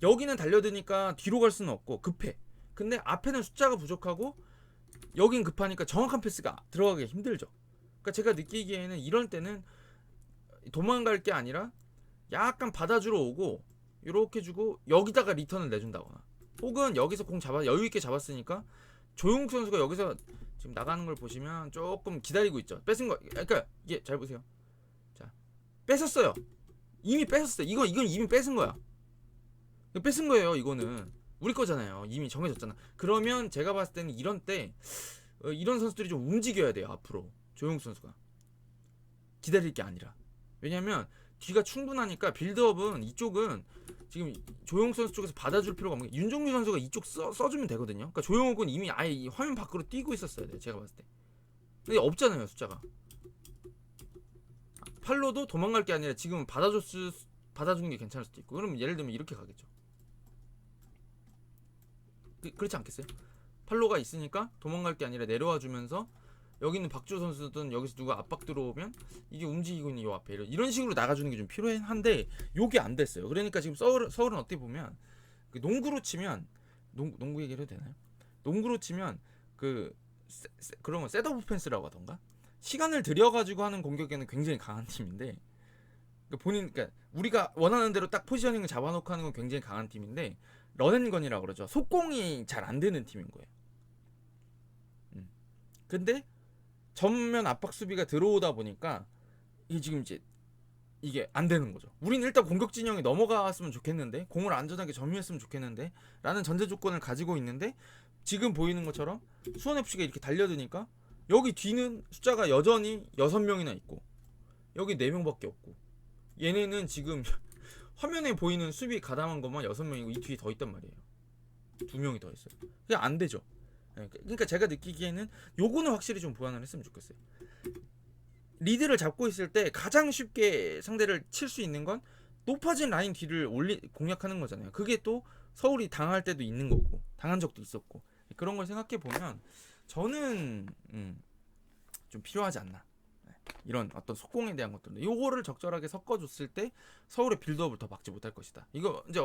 여기는 달려드니까 뒤로 갈 수는 없고 급해. 근데 앞에는 숫자가 부족하고 여긴 급하니까 정확한 패스가 들어가기 힘들죠. 그러니까 제가 느끼기에는 이럴 때는 도망갈 게 아니라 약간 받아주러 오고 이렇게 주고 여기다가 리턴을 내준다거나, 혹은 여기서 공 여유 있게 잡았으니까 조용욱 선수가 여기서 지금 나가는 걸 보시면 조금 기다리고 있죠. 뺏은 거, 그러니까 이게 잘 보세요. 자, 뺏었어요. 이미 뺏었어요. 이건 이미 뺏은 거야. 뺏은 거예요. 이거는 우리 거잖아요. 이미 정해졌잖아. 그러면 제가 봤을 때는 이런 때 이런 선수들이 좀 움직여야 돼요. 앞으로 조용욱 선수가 기다릴 게 아니라. 왜냐면 뒤가 충분하니까 빌드업은 이쪽은 지금 조용욱 선수 쪽에서 받아줄 필요가 없는 게, 윤종규 선수가 이쪽 써주면 되거든요. 그러니까 조용욱은 이미 아예 이 화면 밖으로 뛰고 있었어야 돼요. 제가 봤을 때. 근데 없잖아요. 숫자가. 팔로도 도망갈 게 아니라 지금 받아주는 게 괜찮을 수도 있고, 그러면 예를 들면 이렇게 가겠죠. 그렇지 않겠어요? 팔로가 있으니까 도망갈 게 아니라 내려와 주면서 여기는 박주호 선수든 여기서 누가 압박 들어오면 이게 움직이고 있는 요 앞에 이런 식으로 나가주는 게 좀 필요한데 요게 안 됐어요. 그러니까 지금 서울은 어떻게 보면 농구로 치면 농구 얘기를 해도 되나요? 농구로 치면 그런 거 셋업 오펜스라고 하던가, 시간을 들여가지고 하는 공격에는 굉장히 강한 팀인데, 그러니까 우리가 원하는 대로 딱 포지셔닝을 잡아놓고 하는 건 굉장히 강한 팀인데, 런앤건이라고 그러죠. 속공이 잘 안 되는 팀인 거예요. 근데 전면 압박 수비가 들어오다 보니까 이게 지금 이제 이게 안 되는 거죠. 우리는 일단 공격 진영에 넘어갔으면 좋겠는데, 공을 안전하게 점유했으면 좋겠는데 라는 전제 조건을 가지고 있는데, 지금 보이는 것처럼 수원 FC가 이렇게 달려드니까 여기 뒤는 숫자가 여전히 6명이나 있고 여기 4명밖에 없고, 얘네는 지금 화면에 보이는 수비 가담한 것만 6명이고 이 뒤에 더 있단 말이에요. 2명이 더 있어요. 그게 안 되죠. 그러니까 제가 느끼기에는 요거는 확실히 좀 보완을 했으면 좋겠어요. 리드를 잡고 있을 때 가장 쉽게 상대를 칠 수 있는 건 높아진 라인 뒤를 공략하는 거잖아요. 그게 또 서울이 당할 때도 있는 거고 당한 적도 있었고, 그런 걸 생각해 보면 저는 좀 필요하지 않나. 이런 어떤 속공에 대한 것들, 요거를 적절하게 섞어줬을 때 서울의 빌드업을 더 막지 못할 것이다. 이거 이제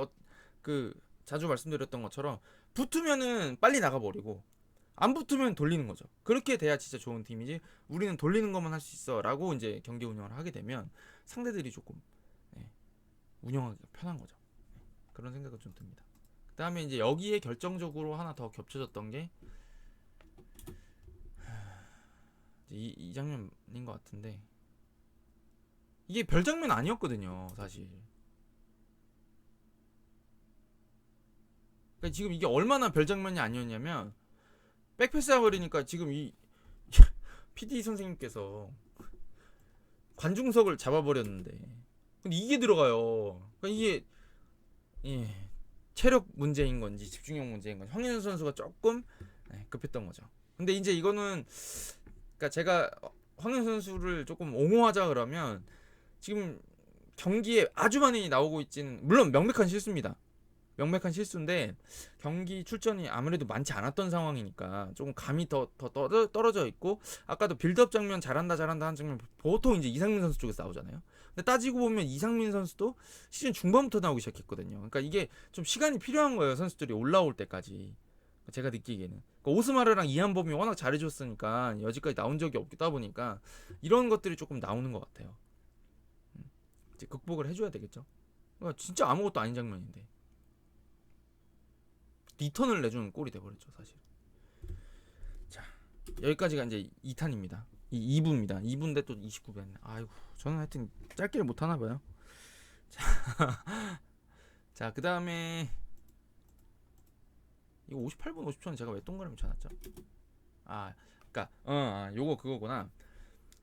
자주 말씀드렸던 것처럼 붙으면은 빨리 나가버리고 안 붙으면 돌리는 거죠. 그렇게 돼야 진짜 좋은 팀이지, 우리는 돌리는 것만 할 수 있어 라고 이제 경기 운영을 하게 되면 상대들이 조금 운영하기가 편한 거죠. 그런 생각은 좀 듭니다. 그 다음에 이제 여기에 결정적으로 하나 더 겹쳐졌던 게 이 장면인 것 같은데, 이게 별 장면 아니었거든요 사실. 그러니까 지금 이게 얼마나 별 장면이 아니었냐면, 백패스 해버리니까 지금 이 PD 선생님께서 관중석을 잡아버렸는데, 근데 이게 들어가요. 그러니까 이게 체력 문제인 건지 집중력 문제인 건지 황현수 선수가 조금 급했던 거죠. 근데 이제 이거는 그러니까 제가 황현수 선수를 조금 옹호하자 그러면, 지금 경기에 아주 많이 나오고 있지는, 물론 명백한 실수입니다. 명백한 실수인데 경기 출전이 아무래도 많지 않았던 상황이니까 조금 감이 더 떨어져 있고, 아까도 빌드업 장면 잘한다 하는 장면 보통 이제 이상민 선수 쪽에서 나오잖아요. 근데 따지고 보면 이상민 선수도 시즌 중반부터 나오기 시작했거든요. 그러니까 이게 좀 시간이 필요한 거예요, 선수들이 올라올 때까지. 제가 느끼기에는 그러니까 오스마르랑 이한범이 워낙 잘해줬으니까 여지까지 나온 적이 없다 보니까 이런 것들이 조금 나오는 것 같아요. 이제 극복을 해줘야 되겠죠. 그러니까 진짜 아무것도 아닌 장면인데 리턴을 내주는 꼴이 돼버렸죠 사실. 자, 여기까지가 이제 2탄입니다. 2부입니다. 2부인데 또 29분. 아이고, 저는 하여튼 짧게를 못하나봐요. 자, 그 다음에 이거 58분 50초는 제가 왜 동그라미 쳐놨죠? 그러니까 요거 그거구나.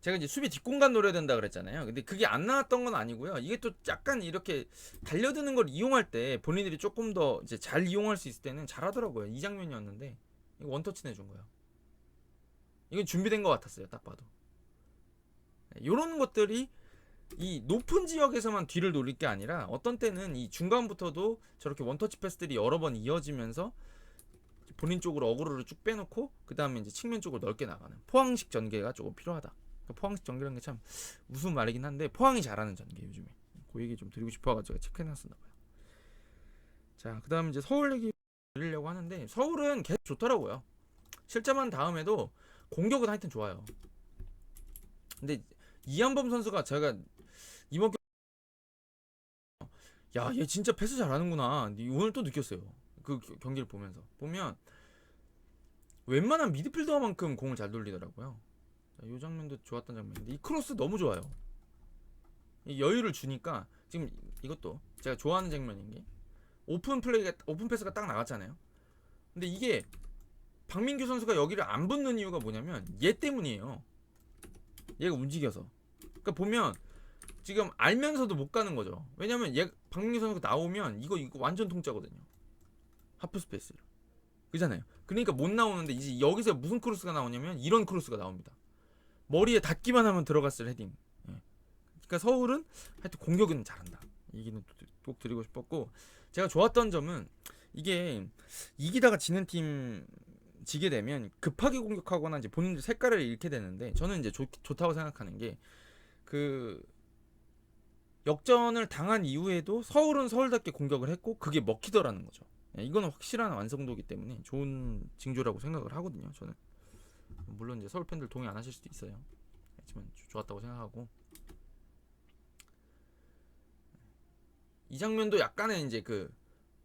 제가 이제 수비 뒷공간 노려야 된다 그랬잖아요. 근데 그게 안 나왔던 건 아니고요. 이게 또 약간 이렇게 달려드는 걸 이용할 때 본인들이 조금 더 이제 잘 이용할 수 있을 때는 잘하더라고요. 이 장면이었는데 이거 원터치 내준 거예요. 이건 준비된 것 같았어요. 딱 봐도. 이런 것들이 이 높은 지역에서만 뒤를 노릴 게 아니라 어떤 때는 이 중간부터도 저렇게 원터치 패스들이 여러 번 이어지면서 본인 쪽으로 어그로를 쭉 빼놓고 그 다음에 이제 측면 쪽으로 넓게 나가는 포항식 전개가 조금 필요하다. 포항식 전개라는 게 참 무슨 말이긴 한데 포항이 잘하는 전개 요즘에 그 얘기 좀 드리고 싶어가지고 체크해놨었나봐요. 자, 그 다음 이제 서울 얘기 드리려고 하는데 서울은 계속 좋더라고요. 실점한 다음에도 공격은 하여튼 좋아요. 근데 이한범 선수가 제가 이번 야, 얘 진짜 패스 잘하는구나 오늘 또 느꼈어요. 그 경기를 보면 웬만한 미드필더만큼 공을 잘 돌리더라고요. 이 장면도 좋았던 장면인데 이 크로스 너무 좋아요. 이 여유를 주니까 지금 이것도 제가 좋아하는 장면인 게 오픈 패스가 딱 나갔잖아요. 근데 이게 박민규 선수가 여기를 안 붙는 이유가 뭐냐면 얘 때문이에요. 얘가 움직여서. 그러니까 보면 지금 알면서도 못 가는 거죠. 왜냐면 얘 박민규 선수가 나오면 이거 완전 통짜거든요. 하프 스페이스를. 그잖아요. 그러니까 못 나오는데 이제 여기서 무슨 크로스가 나오냐면 이런 크로스가 나옵니다. 머리에 닿기만 하면 들어갔을 헤딩. 예. 그러니까 서울은 하여튼 공격은 잘한다. 얘기는 꼭 드리고 싶었고 제가 좋았던 점은 이게 이기다가 지는 팀 지게 되면 급하게 공격하거나 이제 본인들 색깔을 잃게 되는데 저는 이제 좋다고 생각하는 게 그 역전을 당한 이후에도 서울은 서울답게 공격을 했고 그게 먹히더라는 거죠. 이거는 확실한 완성도이기 때문에 좋은 징조라고 생각을 하거든요. 저는 물론 이제 서울 팬들 동의 안 하실 수도 있어요. 하지만 좋았다고 생각하고 이 장면도 약간의 이제 그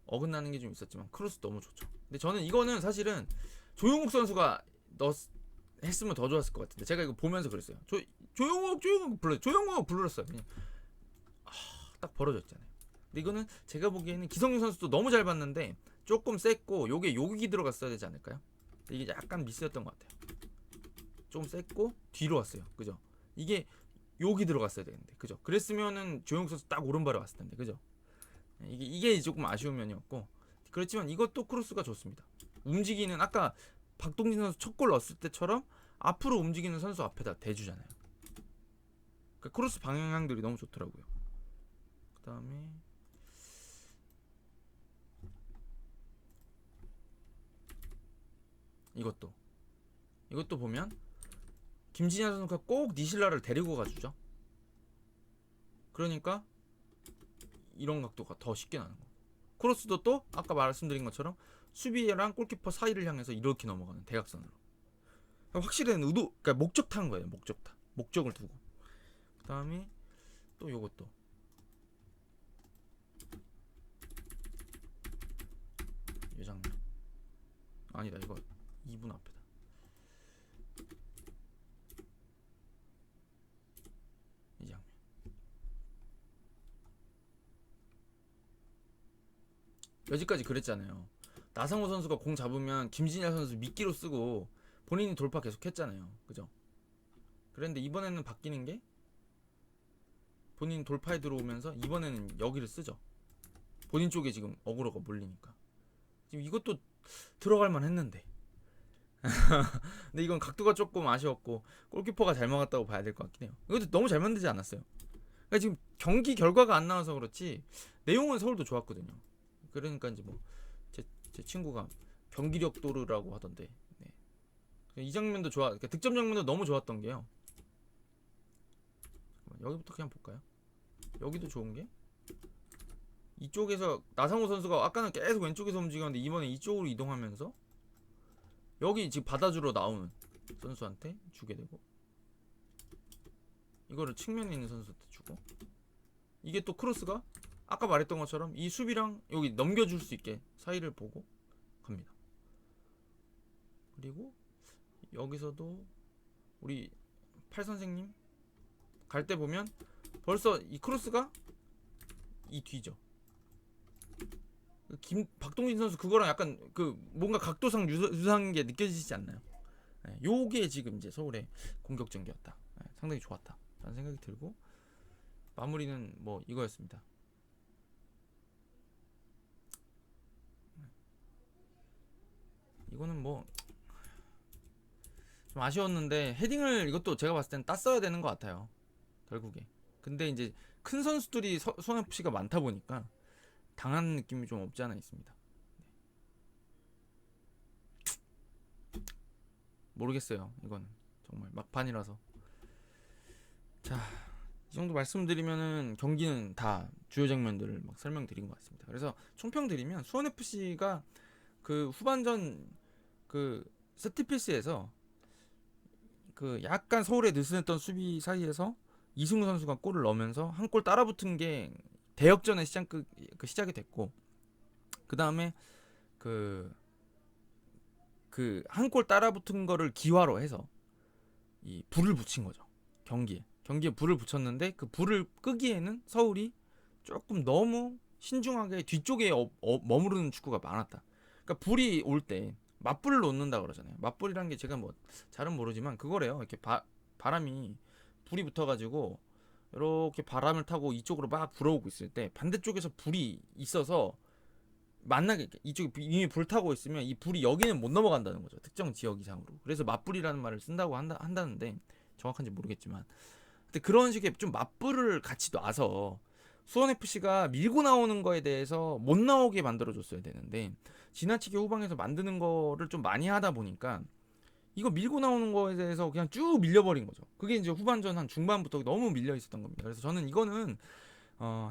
어긋나는 게 좀 있었지만 크로스 너무 좋죠. 근데 저는 이거는 사실은 조용욱 선수가 했으면 더 좋았을 것 같은데 제가 이거 보면서 그랬어요. 조용욱 불렀어요. 그냥 딱 벌어졌잖아요. 근데 이거는 제가 보기에는 기성용 선수도 너무 잘 봤는데 조금 셌고 요게 여기 들어갔어야 되지 않을까요? 이게 약간 미스였던 것 같아요. 좀 셌고 뒤로 왔어요. 그죠? 이게 여기 들어갔어야 되는데 그죠? 그랬으면은 조용욱 선수 딱 오른발에 왔을 텐데 그죠? 이게 조금 아쉬운 면이었고 그렇지만 이것도 크로스가 좋습니다. 움직이는 아까 박동진 선수 첫 골 넣었을 때처럼 앞으로 움직이는 선수 앞에다 대주잖아요. 그러니까 크로스 방향들이 너무 좋더라고요. 그 다음에 이것도 보면 김진야 선수가 꼭 니실라를 데리고 가주죠. 그러니까 이런 각도가 더 쉽게 나는 거. 크로스도 또 아까 말씀드린 것처럼 수비랑 골키퍼 사이를 향해서 이렇게 넘어가는 대각선으로. 확실히 의도, 그러니까 목적타인 거예요. 목적을 두고. 그 다음에 또 요것도 이 장면. 아니다, 이거 2분 앞에다. 이 장면. 여지까지 그랬잖아요. 나상호 선수가 공 잡으면 김진야 선수 미끼로 쓰고 본인이 돌파 계속 했잖아요. 그죠? 그런데 이번에는 바뀌는 게 본인 돌파에 들어오면서 이번에는 여기를 쓰죠. 본인 쪽에 지금 어그로가 몰리니까. 지금 이것도 들어갈만 했는데. 근데 이건 각도가 조금 아쉬웠고 골키퍼가 잘 막았다고 봐야 될 것 같긴 해요. 이것도 너무 잘 만들지 않았어요. 그러니까 지금 경기 결과가 안 나와서 그렇지 내용은 서울도 좋았거든요. 그러니까 이제 뭐 제 친구가 경기력 도르라고 하던데 이 장면도 좋아. 그러니까 득점 장면도 너무 좋았던 게요. 여기부터 그냥 볼까요? 여기도 좋은 게 이쪽에서 나상호 선수가 아까는 계속 왼쪽에서 움직였는데 이번에 이쪽으로 이동하면서 여기 지금 받아주러 나오는 선수한테 주게 되고 이거를 측면에 있는 선수한테 주고 이게 또 크로스가 아까 말했던 것처럼 이 수비랑 여기 넘겨줄 수 있게 사이를 보고 갑니다. 그리고 여기서도 우리 팔 선생님 갈 때 보면 벌써 이 크로스가 이 뒤죠. 박동진 선수 그거랑 약간 그 뭔가 각도상 유사한 게 느껴지지 않나요? 요게 지금 이제 서울의 공격 전개였다. 상당히 좋았다 라는 생각이 들고, 마무리는 뭐 이거였습니다. 이거는 뭐 좀 아쉬웠는데, 헤딩을 이것도 제가 봤을 땐 땄어야 되는 것 같아요 결국에. 근데 이제 큰 선수들이 수원FC가 많다 보니까 당한 느낌이 좀 없지 않아 있습니다. 모르겠어요. 이거는 정말 막판이라서. 자, 이 정도 말씀드리면은 경기는 다 주요 장면들을 막 설명드린 것 같습니다. 그래서 총평 드리면 수원FC가 그 후반전 그 세트피스에서 그 약간 서울의 느슨했던 수비 사이에서 이승우 선수가 골을 넣으면서 한 골 따라붙은 게 대역전의 시작이 됐고, 그 다음에 그 한 골 따라붙은 거를 기화로 해서 이 불을 붙인 거죠. 경기에 불을 붙였는데, 그 불을 끄기에는 서울이 조금 너무 신중하게 뒤쪽에 머무르는 축구가 많았다. 그러니까 불이 올 때 맞불을 놓는다 그러잖아요. 맞불이라는 게 제가 뭐 잘은 모르지만 그거래요. 이렇게 바람이 불이 붙어가지고 이렇게 바람을 타고 이쪽으로 막 불어오고 있을 때 반대쪽에서 불이 있어서 만나게, 이쪽에 이미 불 타고 있으면 이 불이 여기는 못 넘어간다는 거죠. 특정 지역 이상으로. 그래서 맞불이라는 말을 쓴다고 한다는데 정확한지 모르겠지만, 근데 그런 식의 좀 맞불을 같이 놔서 수원FC가 밀고 나오는 거에 대해서 못 나오게 만들어줬어야 되는데, 지나치게 후방에서 만드는 거를 좀 많이 하다 보니까 이거 밀고 나오는 거에 대해서 그냥 쭉 밀려버린 거죠. 그게 이제 후반전 한 중반부터 너무 밀려 있었던 겁니다. 그래서 저는 이거는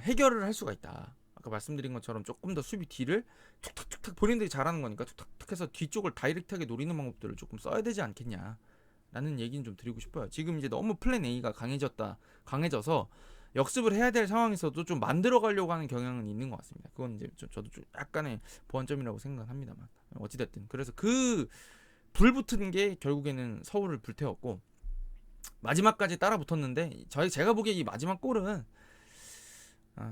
해결을 할 수가 있다. 아까 말씀드린 것처럼 조금 더 수비 뒤를 툭탁툭탁, 본인들이 잘하는 거니까 툭탁툭 해서 뒤쪽을 다이렉트하게 노리는 방법들을 조금 써야 되지 않겠냐 라는 얘기는 좀 드리고 싶어요. 지금 이제 너무 플랜 A가 강해져서 역습을 해야 될 상황에서도 좀 만들어 가려고 하는 경향은 있는 것 같습니다. 그건 이제 저도 좀 약간의 보완점이라고 생각합니다만, 어찌됐든 그래서 그 불 붙은 게 결국에는 서울을 불태웠고 마지막까지 따라 붙었는데, 제가 보기에 이 마지막 골은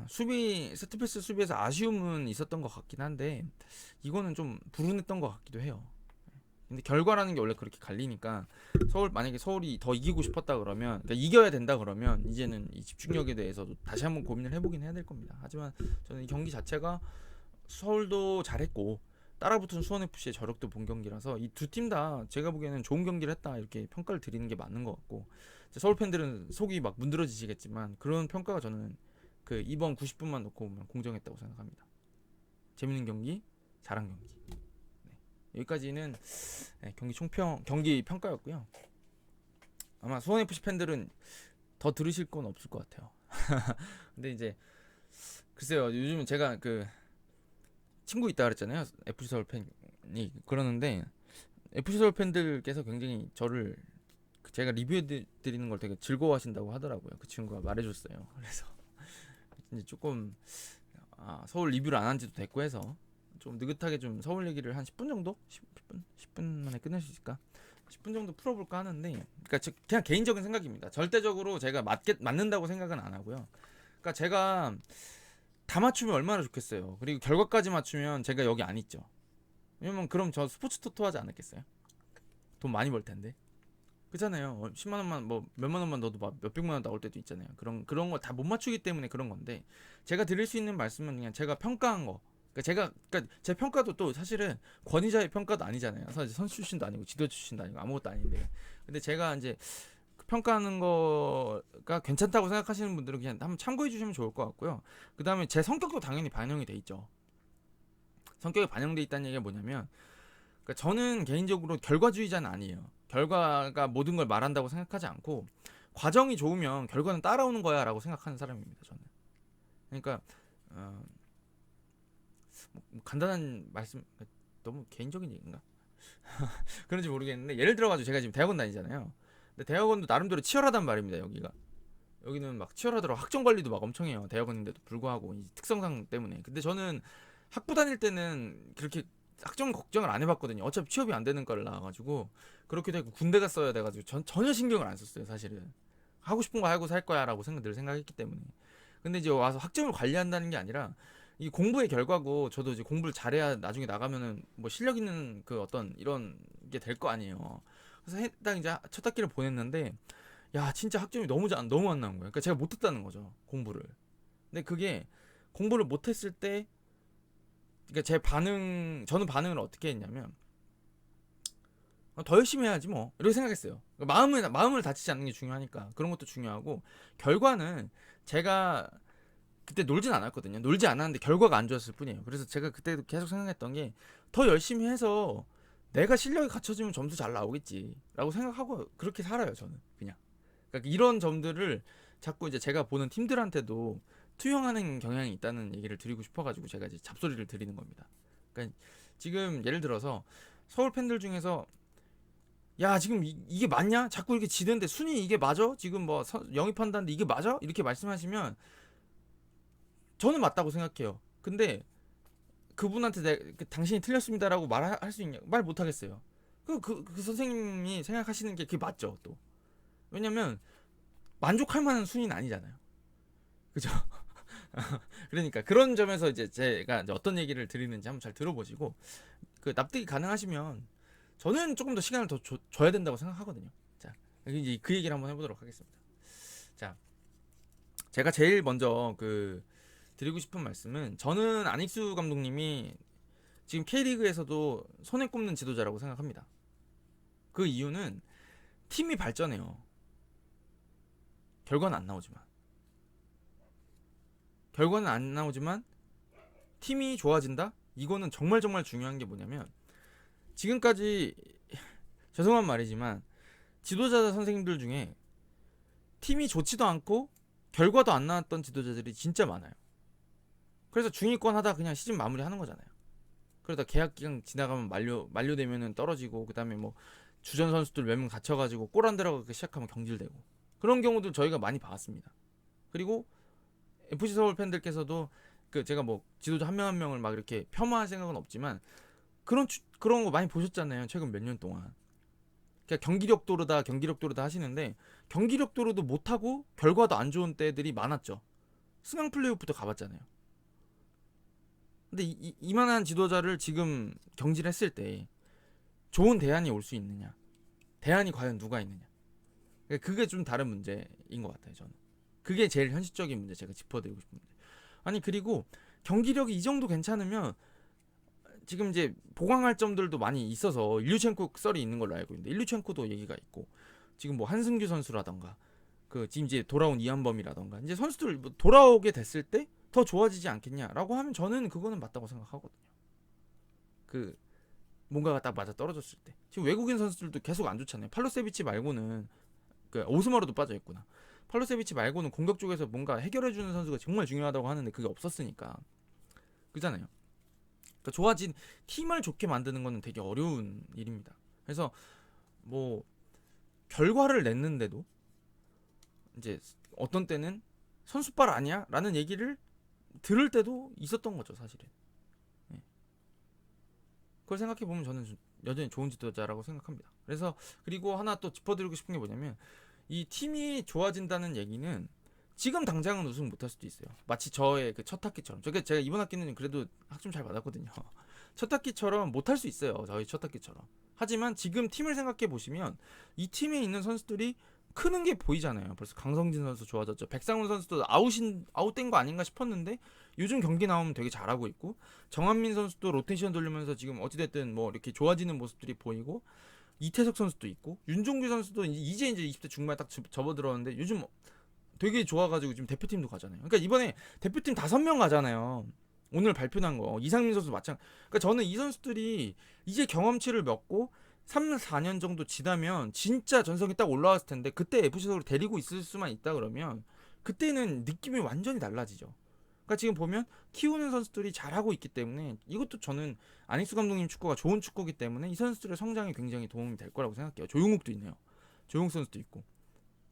세트피스 수비에서 아쉬움은 있었던 것 같긴 한데, 이거는 좀 불운했던 것 같기도 해요. 근데 결과라는 게 원래 그렇게 갈리니까, 만약에 서울이 더 이기고 싶었다 그러면, 그러니까 이겨야 된다 그러면 이제는 이 집중력에 대해서도 다시 한번 고민을 해보긴 해야 될 겁니다. 하지만 저는 이 경기 자체가 서울도 잘했고 따라붙은 수원FC의 저력도 본 경기라서 이 두 팀 다 제가 보기에는 좋은 경기를 했다 이렇게 평가를 드리는 게 맞는 것 같고, 서울 팬들은 속이 막 문드러지시겠지만 그런 평가가 저는 그 이번 90분만 놓고 보면 공정했다고 생각합니다. 재밌는 경기, 잘한 경기. 여기까지는 경기 평가였고요. 아마 수원FC 팬들은 더 들으실 건 없을 것 같아요. 근데 이제 글쎄요, 요즘은 제가 그 친구 있다 그랬잖아요. FC 서울 팬이. 그러는데 FC 서울 팬들께서 굉장히 저를, 제가 리뷰해 드리는 걸 되게 즐거워하신다고 하더라고요. 그 친구가 말해줬어요. 그래서 이제 조금 서울 리뷰를 안 한 지도 됐고 해서 좀 느긋하게 좀 서울 얘기를 한 10분 정도? 10분 만에 끝낼 수 있을까? 10분 정도 풀어볼까 하는데, 그러니까 그냥 개인적인 생각입니다. 절대적으로 제가 맞는다고 생각은 안 하고요. 그러니까 제가 다 맞추면 얼마나 좋겠어요. 그리고 결과까지 맞추면 제가 여기 안 있죠. 왜냐면 그럼 저 스포츠 토토 하지 않았겠어요? 돈 많이 벌 텐데. 그렇잖아요. 10만 원만 뭐 몇만 원만 넣어도 막 몇백만 원 나올 때도 있잖아요. 그런 거 다 못 맞추기 때문에 그런 건데, 제가 드릴 수 있는 말씀은 그냥 제가 평가한 거. 그러니까 제 평가도 또 사실은 권위자의 평가도 아니잖아요. 사실 선수 출신도 아니고 지도 출신도 아니고 아무것도 아닌데. 근데 제가 이제 평가하는 거가 괜찮다고 생각하시는 분들은 그냥 한번 참고해 주시면 좋을 것 같고요. 그 다음에 제 성격도 당연히 반영이 돼 있죠. 성격이 반영돼 있다는 얘기가 뭐냐면, 그러니까 저는 개인적으로 결과주의자는 아니에요. 결과가 모든 걸 말한다고 생각하지 않고, 과정이 좋으면 결과는 따라오는 거야 라고 생각하는 사람입니다. 저는. 그러니까 뭐 간단한 말씀, 너무 개인적인 얘기인가? 그런지 모르겠는데, 예를 들어가지고 제가 지금 대학원 다니잖아요. 근데 대학원도 나름대로 치열하단 말입니다. 여기는 막 치열하더라고. 학점 관리도 막 엄청 해요. 대학원인데도 불구하고 이 특성상 때문에. 근데 저는 학부 다닐 때는 그렇게 학점 걱정을 안 해봤거든요. 어차피 취업이 안 되는 과를 나와가지고 그렇게 되고 군대 갔어야 돼가지고 전혀 신경을 안 썼어요. 사실은 하고 싶은 거 하고 살 거야라고 늘 생각했기 때문에. 근데 이제 와서 학점을 관리한다는 게 아니라 이 공부의 결과고, 저도 이제 공부를 잘해야 나중에 나가면은 뭐 실력 있는 그 어떤 이런 게 될 거 아니에요. 그래서 딱 이제 첫 학기를 보냈는데, 야 진짜 학점이 너무 안 나온 거예요. 그러니까 제가 못했다는 거죠, 공부를. 근데 그게 공부를 못했을 때, 그러니까 저는 반응을 어떻게 했냐면, 더 열심히 해야지 뭐 이렇게 생각했어요. 그러니까 마음을 다치지 않는 게 중요하니까 그런 것도 중요하고, 결과는 제가 그때 놀진 않았거든요. 놀지 않았는데 결과가 안 좋았을 뿐이에요. 그래서 제가 그때도 계속 생각했던 게, 더 열심히 해서 내가 실력이 갖춰지면 점수 잘 나오겠지라고 생각하고 그렇게 살아요, 저는 그냥. 그러니까 이런 점들을 자꾸 이제 제가 보는 팀들한테도 투영하는 경향이 있다는 얘기를 드리고 싶어가지고 제가 이제 잡소리를 드리는 겁니다. 그러니까 지금 예를 들어서 서울 팬들 중에서, 야 지금 이게 맞냐? 자꾸 이렇게 지는데 순위 이게 맞아? 지금 뭐 영입한다는데 이게 맞아? 이렇게 말씀하시면 저는 맞다고 생각해요. 근데 그분한테 당신이 틀렸습니다라고 말할 수 있냐? 말 못하겠어요. 그 선생님이 생각하시는 게 그게 맞죠, 또. 왜냐면 만족할 만한 순위는 아니잖아요. 그죠? 그러니까 그런 점에서 이제 제가 이제 어떤 얘기를 드리는지 한번 잘 들어보시고, 그 납득이 가능하시면 저는 조금 더 시간을 더 줘야 된다고 생각하거든요. 자, 이제 그 얘기를 한번 해보도록 하겠습니다. 자, 제가 제일 먼저 드리고 싶은 말씀은, 저는 안익수 감독님이 지금 K리그에서도 손에 꼽는 지도자라고 생각합니다. 그 이유는 팀이 발전해요. 결과는 안 나오지만 팀이 좋아진다? 이거는 정말 중요한 게 뭐냐면, 지금까지 죄송한 말이지만 지도자 선생님들 중에 팀이 좋지도 않고 결과도 안 나왔던 지도자들이 진짜 많아요. 그래서 중위권 하다 그냥 시즌 마무리하는 거잖아요. 그러다 계약 기간 지나가면 만료되면은 떨어지고, 그다음에 뭐 주전 선수들 몇 명 다쳐가지고 골 안 들어가기 시작하면 경질되고, 그런 경우도 저희가 많이 봤습니다. 그리고 FC 서울 팬들께서도 제가 뭐 지도자 한 명 한 명을 막 이렇게 폄하할 생각은 없지만, 그런 거 많이 보셨잖아요, 최근 몇 년 동안. 그러니까 경기력 도르다 하시는데, 경기력 도르도 못하고 결과도 안 좋은 때들이 많았죠. 승강 플레이오프도 가봤잖아요. 근데 이만한 지도자를 지금 경질했을 때 좋은 대안이 올 수 있느냐, 대안이 과연 누가 있느냐, 그게 좀 다른 문제인 것 같아요, 저는. 그게 제일 현실적인 문제, 제가 짚어드리고 싶은 문제. 아니, 그리고 경기력이 이 정도 괜찮으면 지금 이제 보강할 점들도 많이 있어서, 일류첸코 썰이 있는 걸로 알고 있는데, 일류첸코도 얘기가 있고, 지금 뭐 한승규 선수라던가, 지금 이제 돌아온 이한범이라던가, 이제 선수들 뭐 돌아오게 됐을 때 더 좋아지지 않겠냐라고 하면, 저는 그거는 맞다고 생각하거든요. 뭔가가 딱 맞아 떨어졌을 때. 지금 외국인 선수들도 계속 안 좋잖아요. 팔로세비치 말고는, 오스마르도 빠져 있구나. 팔로세비치 말고는 공격 쪽에서 뭔가 해결해주는 선수가 정말 중요하다고 하는데 그게 없었으니까. 그잖아요. 그러니까 좋아진 팀을 좋게 만드는 거는 되게 어려운 일입니다. 그래서 뭐 결과를 냈는데도 이제 어떤 때는 선수빨 아니야? 라는 얘기를 들을 때도 있었던 거죠, 사실은. 네. 그걸 생각해보면 저는 여전히 좋은 지도자라고 생각합니다. 그리고 하나 또 짚어드리고 싶은 게 뭐냐면, 이 팀이 좋아진다는 얘기는 지금 당장은 우승 못할 수도 있어요. 마치 저의 첫 학기처럼. 제가 이번 학기는 그래도 학점 잘 받았거든요. 첫 학기처럼 못할 수 있어요, 저희 첫 학기처럼. 하지만 지금 팀을 생각해 보시면 이 팀에 있는 선수들이 크는 게 보이잖아요. 벌써 강성진 선수 좋아졌죠. 백상훈 선수도 아웃된 거 아닌가 싶었는데 요즘 경기 나오면 되게 잘하고 있고, 정한민 선수도 로테이션 돌리면서 지금 어찌됐든 뭐 이렇게 좋아지는 모습들이 보이고, 이태석 선수도 있고, 윤종규 선수도 이제 20대 중반에 딱 접어들었는데 요즘 되게 좋아가지고 지금 대표팀도 가잖아요. 그러니까 이번에 대표팀 5명 가잖아요. 오늘 발표난 거. 이상민 선수 마찬가지. 그러니까 저는 이 선수들이 이제 경험치를 먹고 3, 4년 정도 지나면 진짜 전성이 딱 올라왔을 텐데, 그때 FC 서울을 데리고 있을 수만 있다 그러면 그때는 느낌이 완전히 달라지죠. 그러니까 지금 보면 키우는 선수들이 잘하고 있기 때문에, 이것도 저는 안익수 감독님 축구가 좋은 축구이기 때문에 이 선수들의 성장에 굉장히 도움이 될 거라고 생각해요. 조용욱도 있네요. 조용욱 선수도 있고.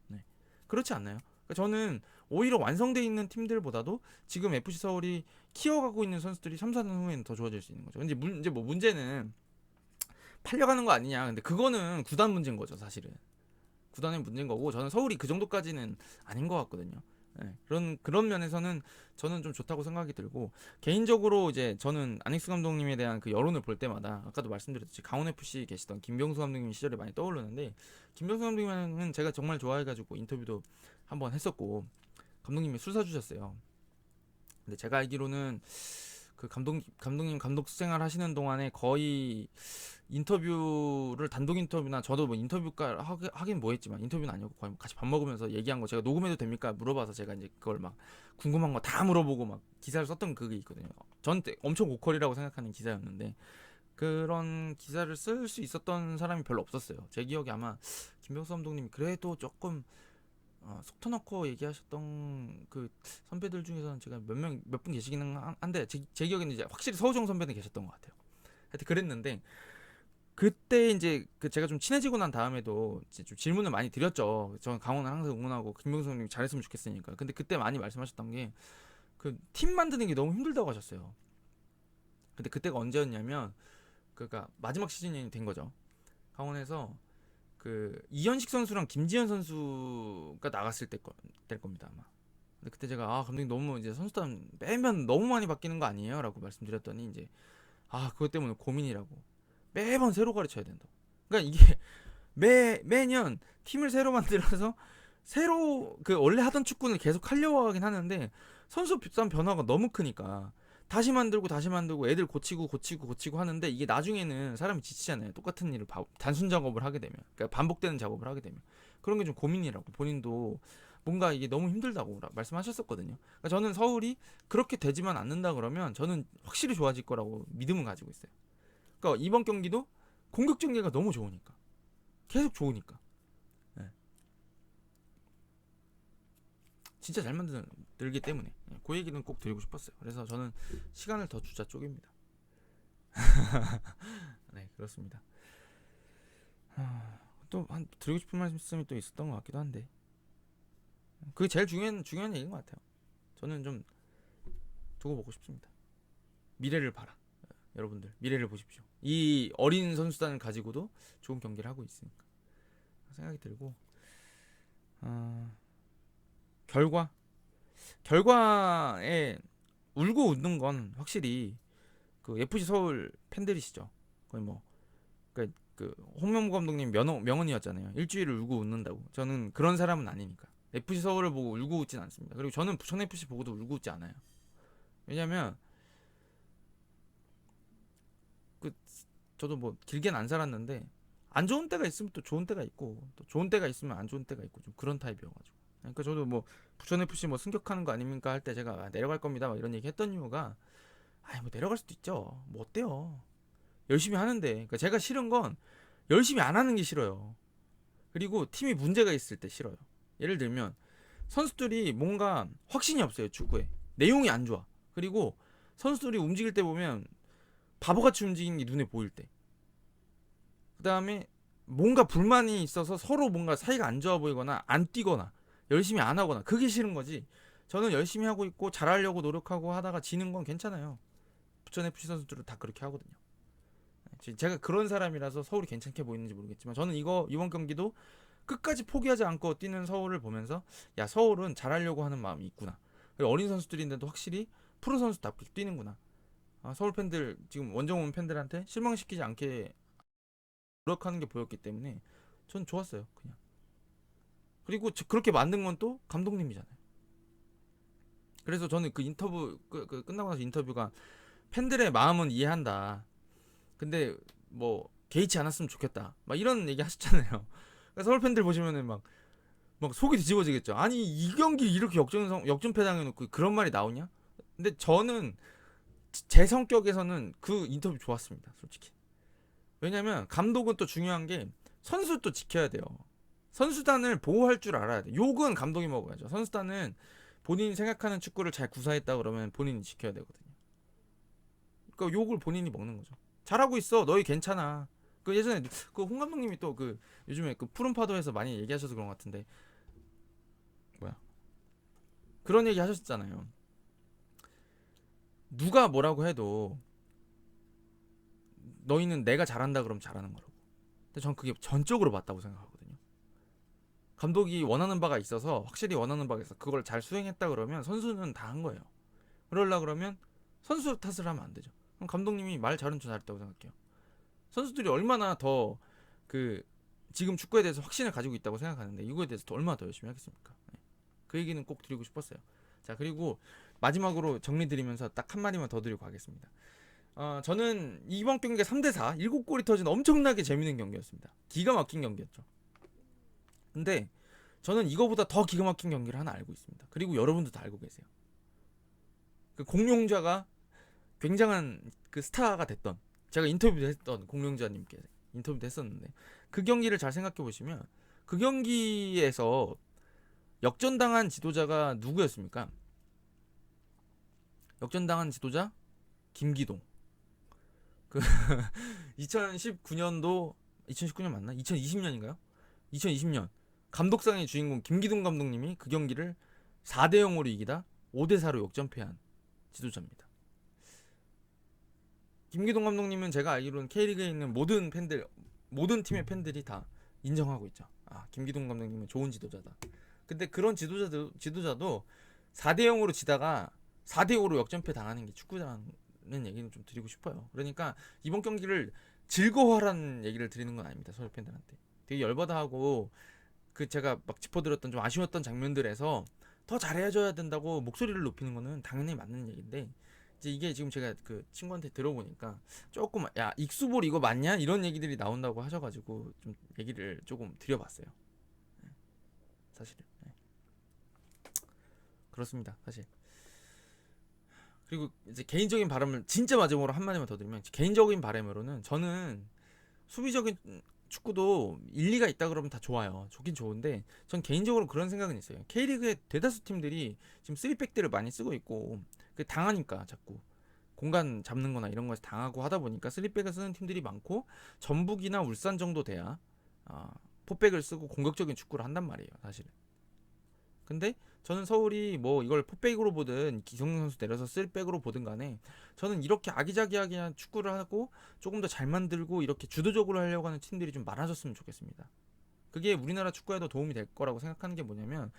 네. 그렇지 않나요? 그러니까 저는 오히려 완성되어 있는 팀들보다도 지금 FC 서울이 키워가고 있는 선수들이 3, 4년 후에는 더 좋아질 수 있는 거죠. 근데 문제는 팔려가는 거 아니냐. 근데 그거는 구단 문제인 거죠, 사실은. 구단의 문제인 거고, 저는 서울이 그 정도까지는 아닌 것 같거든요. 예, 그런 면에서는 저는 좀 좋다고 생각이 들고, 개인적으로 이제 저는 안익수 감독님에 대한 그 여론을 볼 때마다 아까도 말씀드렸듯이 강원 FC 계시던 김병수 감독님 시절이 많이 떠오르는데, 김병수 감독님은 제가 정말 좋아해가지고 인터뷰도 한번 했었고 감독님이 술 사주셨어요. 근데 제가 알기로는 그 감독님 감독 생활 하시는 동안에 거의 인터뷰를 단독 인터뷰나, 저도 뭐 인터뷰가 하긴 뭐 했지만 인터뷰는 아니었고 거의 같이 밥 먹으면서 얘기한 거 제가 녹음해도 됩니까 물어봐서 제가 이제 그걸 막 궁금한 거 다 물어보고 막 기사를 썼던 그게 있거든요. 전 엄청 고퀄이라고 생각하는 기사였는데, 그런 기사를 쓸 수 있었던 사람이 별로 없었어요. 제 기억에 아마 김병수 감독님이 그래도 조금 속 터놓고 얘기하셨던 그 선배들 중에서는 제가 몇 분 계시기는 한데, 제 기억에는 이제 확실히 서우정 선배는 계셨던 것 같아요. 하여튼 그랬는데, 그때 이제 그 제가 좀 친해지고 난 다음에도 이제 좀 질문을 많이 드렸죠. 저는 강원을 항상 응원하고 김병수 선생님 잘했으면 좋겠으니까. 근데 그때 많이 말씀하셨던 게 그 팀 만드는 게 너무 힘들다고 하셨어요. 근데 그때가 언제였냐면, 그니까 마지막 시즌이 된 거죠. 강원에서 그 이현식 선수랑 김지현 선수가 나갔을 될 겁니다 아마. 근데 그때 제가 감독님 너무 이제 선수단 매년 너무 많이 바뀌는 거 아니에요?라고 말씀드렸더니, 이제 그것 때문에 고민이라고, 매번 새로 가르쳐야 된다. 그러니까 이게 매년 팀을 새로 만들어서 새로 그 원래 하던 축구는 계속 하려고 하긴 하는데, 선수 비싼 변화가 너무 크니까 다시 만들고 애들 고치고 하는데, 이게 나중에는 사람이 지치잖아요. 똑같은 일을 단순 작업을 하게 되면, 그러니까 반복되는 작업을 하게 되면. 그런 게 좀 고민이라고, 본인도 뭔가 이게 너무 힘들다고 말씀하셨었거든요. 그러니까 저는 서울이 그렇게 되지만 않는다 그러면 저는 확실히 좋아질 거라고 믿음을 가지고 있어요. 그러니까 이번 경기도 공격 전개가 너무 좋으니까, 계속 좋으니까, 네. 진짜 잘 만들기 때문에, 그 얘기는 꼭 드리고 싶었어요. 그래서 저는 시간을 더 주자 쪽입니다. 네, 그렇습니다. 또 한 드리고 싶은 말씀이 또 있었던 것 같기도 한데, 그게 제일 중요한 얘기인 것 같아요. 저는 좀 두고 보고 싶습니다. 미래를 봐라. 여러분들 미래를 보십시오. 이 어린 선수단을 가지고도 좋은 경기를 하고 있으니까 생각이 들고, 결과에 울고 웃는 건 확실히 그 FC 서울 팬들이시죠. 거의 뭐 그 홍명보 감독님 명언이었잖아요. 일주일을 울고 웃는다고. 저는 그런 사람은 아니니까 FC 서울을 보고 울고 웃진 않습니다. 그리고 저는 부천 FC 보고도 울고 웃지 않아요. 왜냐면 그 저도 뭐 길게는 안 살았는데, 안 좋은 때가 있으면 또 좋은 때가 있고, 또 좋은 때가 있으면 안 좋은 때가 있고, 좀 그런 타입이어가지고. 그러니까 저도 뭐 부천 FC 뭐 승격하는 거 아닙니까 할 때 제가 내려갈 겁니다 막 이런 얘기 했던 이유가, 뭐 내려갈 수도 있죠. 뭐 어때요? 열심히 하는데. 그러니까 제가 싫은 건 열심히 안 하는 게 싫어요. 그리고 팀이 문제가 있을 때 싫어요. 예를 들면 선수들이 뭔가 확신이 없어요. 축구에 내용이 안 좋아. 그리고 선수들이 움직일 때 보면 바보같이 움직이는 게 눈에 보일 때, 그 다음에 뭔가 불만이 있어서 서로 뭔가 사이가 안 좋아 보이거나 안 뛰거나 열심히 안 하거나, 그게 싫은 거지. 저는 열심히 하고 있고 잘하려고 노력하고 하다가 지는 건 괜찮아요. 부천 FC 선수들은 다 그렇게 하거든요. 제가 그런 사람이라서 서울이 괜찮게 보이는지 모르겠지만, 저는 이번 경기도 끝까지 포기하지 않고 뛰는 서울을 보면서, 야, 서울은 잘하려고 하는 마음이 있구나. 어린 선수들인데도 확실히 프로 선수답게 뛰는구나. 서울 팬들, 지금 원정원 팬들한테 실망시키지 않게 노력하는 게 보였기 때문에 전 좋았어요, 그냥. 그리고 그렇게 만든 건 또 감독님이잖아요. 그래서 저는 그 인터뷰 끝나고 나서 인터뷰가, 팬들의 마음은 이해한다, 근데 뭐 개의치 않았으면 좋겠다, 막 이런 얘기 하셨잖아요. 그러니까 서울 팬들 보시면은 막 속이 뒤집어지겠죠. 아니, 이 경기 이렇게 역전패 당해놓고 그런 말이 나오냐? 근데 저는 제 성격에서는 그 인터뷰 좋았습니다, 솔직히. 왜냐면 감독은 또 중요한 게 선수도 지켜야 돼요. 선수단을 보호할 줄 알아야 돼. 욕은 감독이 먹어야죠. 선수단은 본인이 생각하는 축구를 잘 구사했다 그러면 본인이 지켜야 되거든요. 그러니까 욕을 본인이 먹는 거죠. 잘하고 있어, 너희 괜찮아. 그 예전에 그 홍 감독님이 또 그 요즘에 그 푸른 파도에서 많이 얘기하셔서 그런 것 같은데, 뭐야, 그런 얘기 하셨잖아요. 누가 뭐라고 해도 너희는 내가 잘한다 그러면 잘하는 거라고. 근데 전 그게 전적으로 맞다고 생각하거든요. 감독이 원하는 바가 있어서 확실히 원하는 바가 있어 그걸 잘 수행했다 그러면 선수는 다 한 거예요. 그러려 그러면 선수 탓을 하면 안 되죠. 그럼 감독님이 말 잘은 잘했다고 생각해요. 선수들이 얼마나 더 그 지금 축구에 대해서 확신을 가지고 있다고 생각하는데 이거에 대해서 또 얼마나 더 열심히 하겠습니까? 네. 그 얘기는 꼭 드리고 싶었어요. 자, 그리고 마지막으로 정리 드리면서 딱 한마디만 더 드리고 가겠습니다. 저는 이번 경기가 3대4 7골이 터진 엄청나게 재밌는 경기였습니다. 기가 막힌 경기였죠. 근데 저는 이거보다 더 기가 막힌 경기를 하나 알고 있습니다. 그리고 여러분도 다 알고 계세요. 그 공룡자가 굉장한 그 스타가 됐던, 제가 인터뷰도 했던 공룡자님께 인터뷰도 했었는데, 그 경기를 잘 생각해 보시면 그 경기에서 역전당한 지도자가 누구였습니까? 역전당한 지도자 김기동. 그 2019년도 2019년 맞나? 2020년인가요? 2020년 감독상의 주인공 김기동 감독님이 그 경기를 4대0으로 이기다 5대4로 역전패한 지도자입니다. 김기동 감독님은 제가 알기로는 K리그에 있는 모든 팬들, 모든 팀의 팬들이 다 인정하고 있죠. 아, 김기동 감독님은 좋은 지도자다. 근데 그런 지도자도 4대0으로 지다가 4대5로 역전패 당하는 게 축구라는 얘기는 좀 드리고 싶어요. 그러니까 이번 경기를 즐거워하라는 얘기를 드리는 건 아닙니다. 서울 팬들한테. 되게 열받아하고 그 제가 막 짚어드렸던 좀 아쉬웠던 장면들에서 더 잘해줘야 된다고 목소리를 높이는 거는 당연히 맞는 얘기인데, 이제 이게 지금 제가 그 친구한테 들어보니까 조금 야 익수볼 이거 맞냐 이런 얘기들이 나온다고 하셔가지고 좀 얘기를 조금 드려봤어요. 사실은 그렇습니다. 사실. 그리고 이제 개인적인 바람을 진짜 마지막으로 한마디만 더 드리면, 개인적인 바람으로는 저는 수비적인 축구도 일리가 있다 그러면 다 좋아요. 좋긴 좋은데 전 개인적으로 그런 생각은 있어요. K리그의 대다수 팀들이 지금 3백들을 많이 쓰고 있고 당하니까 자꾸 공간 잡는 거나 이런 거에서 당하고 하다 보니까 3백을 쓰는 팀들이 많고, 전북이나 울산 정도 돼야 4백을 쓰고 공격적인 축구를 한단 말이에요, 사실은. 근데 저는 서울이 뭐 이걸 포백으로 보든 기성용 선수 내려서 3백으로 보든 간에 저는 이렇게 아기자기하게 축구를 하고 조금 더 잘 만들고 이렇게 주도적으로 하려고 하는 팀들이 좀 많아졌으면 좋겠습니다. 그게 우리나라 축구에도 도움이 될 거라고 생각하는 게 뭐냐면,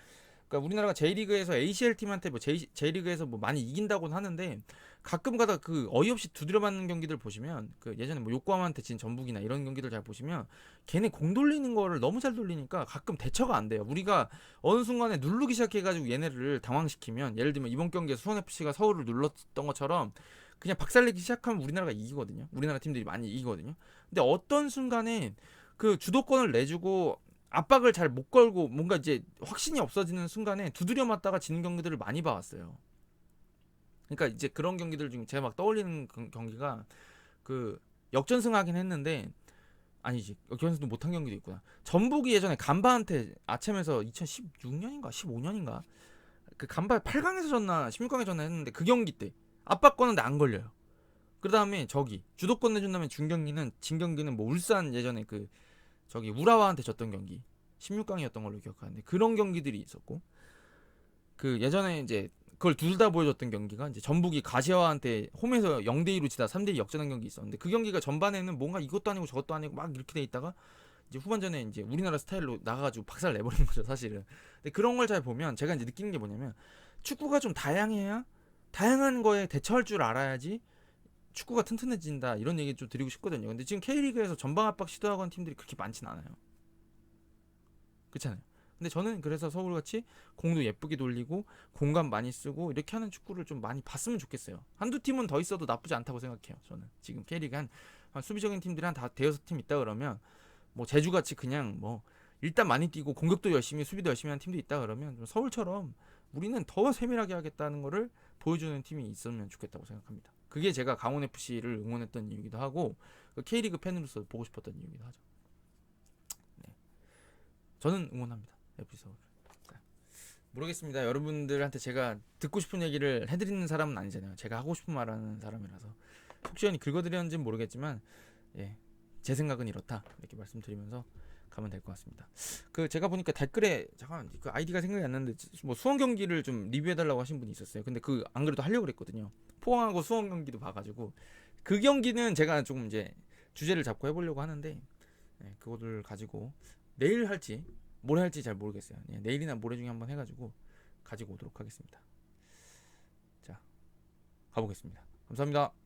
그러니까 우리나라가 J리그에서 ACL 팀한테 뭐 J리그에서 뭐 많이 이긴다고는 하는데 가끔가다 그 어이없이 두드려 맞는 경기들 보시면, 그 예전에 뭐 요코하마한테 진 전북이나 이런 경기들 잘 보시면 걔네 공 돌리는 거를 너무 잘 돌리니까 가끔 대처가 안 돼요. 우리가 어느 순간에 누르기 시작해가지고 얘네를 당황시키면, 예를 들면 이번 경기에 수원FC가 서울을 눌렀던 것처럼 그냥 박살내기 시작하면 우리나라가 이기거든요. 우리나라 팀들이 많이 이기거든요. 근데 어떤 순간에 그 주도권을 내주고 압박을 잘 못 걸고 뭔가 이제 확신이 없어지는 순간에 두드려 맞다가 지는 경기들을 많이 봐왔어요. 그러니까 이제 그런 경기들 중에 제가 막 떠올리는 경기가, 그 역전승하긴 했는데, 아니지, 역전승도 못한 경기도 있구나. 전북이 예전에 간바한테 아챔에서 2016년인가 15년인가 그 간바 8강에서 졌나 16강에 졌나 했는데 그 경기 때 압박 거는데 안 걸려요. 그 다음에 저기 주도권 내준 다음에 진 경기는 뭐 울산 예전에 그 저기 우라와한테 졌던 경기 16강이었던 걸로 기억하는데, 그런 경기들이 있었고, 그 예전에 이제 그걸 둘 다 보여줬던 경기가 이제 전북이 가시아와한테 홈에서 0대2로 지다 3대2 역전한 경기 있었는데, 그 경기가 전반에는 뭔가 이것도 아니고 저것도 아니고 막 이렇게 돼 있다가 이제 후반전에 이제 우리나라 스타일로 나가가지고 박살 내버린 거죠, 사실은. 근데 그런 걸 잘 보면 제가 이제 느끼는 게 뭐냐면, 축구가 좀 다양해야 다양한 거에 대처할 줄 알아야지 축구가 튼튼해진다, 이런 얘기 좀 드리고 싶거든요. 근데 지금 K리그에서 전방 압박 시도하고 하는 팀들이 그렇게 많진 않아요. 그렇잖아요. 근데 저는 그래서 서울같이 공도 예쁘게 돌리고 공간 많이 쓰고 이렇게 하는 축구를 좀 많이 봤으면 좋겠어요. 한두 팀은 더 있어도 나쁘지 않다고 생각해요. 저는 지금 K리그 한 수비적인 팀들이 한 다 대여섯 팀 있다 그러면, 뭐 제주같이 그냥 뭐 일단 많이 뛰고 공격도 열심히 수비도 열심히 하는 팀도 있다 그러면, 좀 서울처럼 우리는 더 세밀하게 하겠다는 거를 보여주는 팀이 있으면 좋겠다고 생각합니다. 그게 제가 강원FC를 응원했던 이유기도 하고 K리그 팬으로서 보고 싶었던 이유기도 하죠. 네. 저는 응원합니다, FC 서울. 모르겠습니다. 여러분들한테 제가 듣고 싶은 얘기를 해드리는 사람은 아니잖아요. 제가 하고 싶은 말하는 사람이라서 속 시원히 긁어드렸는지는 모르겠지만, 예, 제 생각은 이렇다, 이렇게 말씀드리면서 가면 될 것 같습니다. 그 제가 보니까 댓글에 잠깐 그 아이디가 생각이 안 나는데 뭐 수원 경기를 좀 리뷰해달라고 하신 분이 있었어요. 근데 그 안 그래도 하려고 그랬거든요. 포항하고 수원 경기도 봐가지고 그 경기는 제가 조금 이제 주제를 잡고 해보려고 하는데, 네, 그거를 가지고 내일 할지 모레 할지 잘 모르겠어요. 예, 내일이나 모레 중에 한번 해가지고 가지고 오도록 하겠습니다. 자, 가보겠습니다. 감사합니다.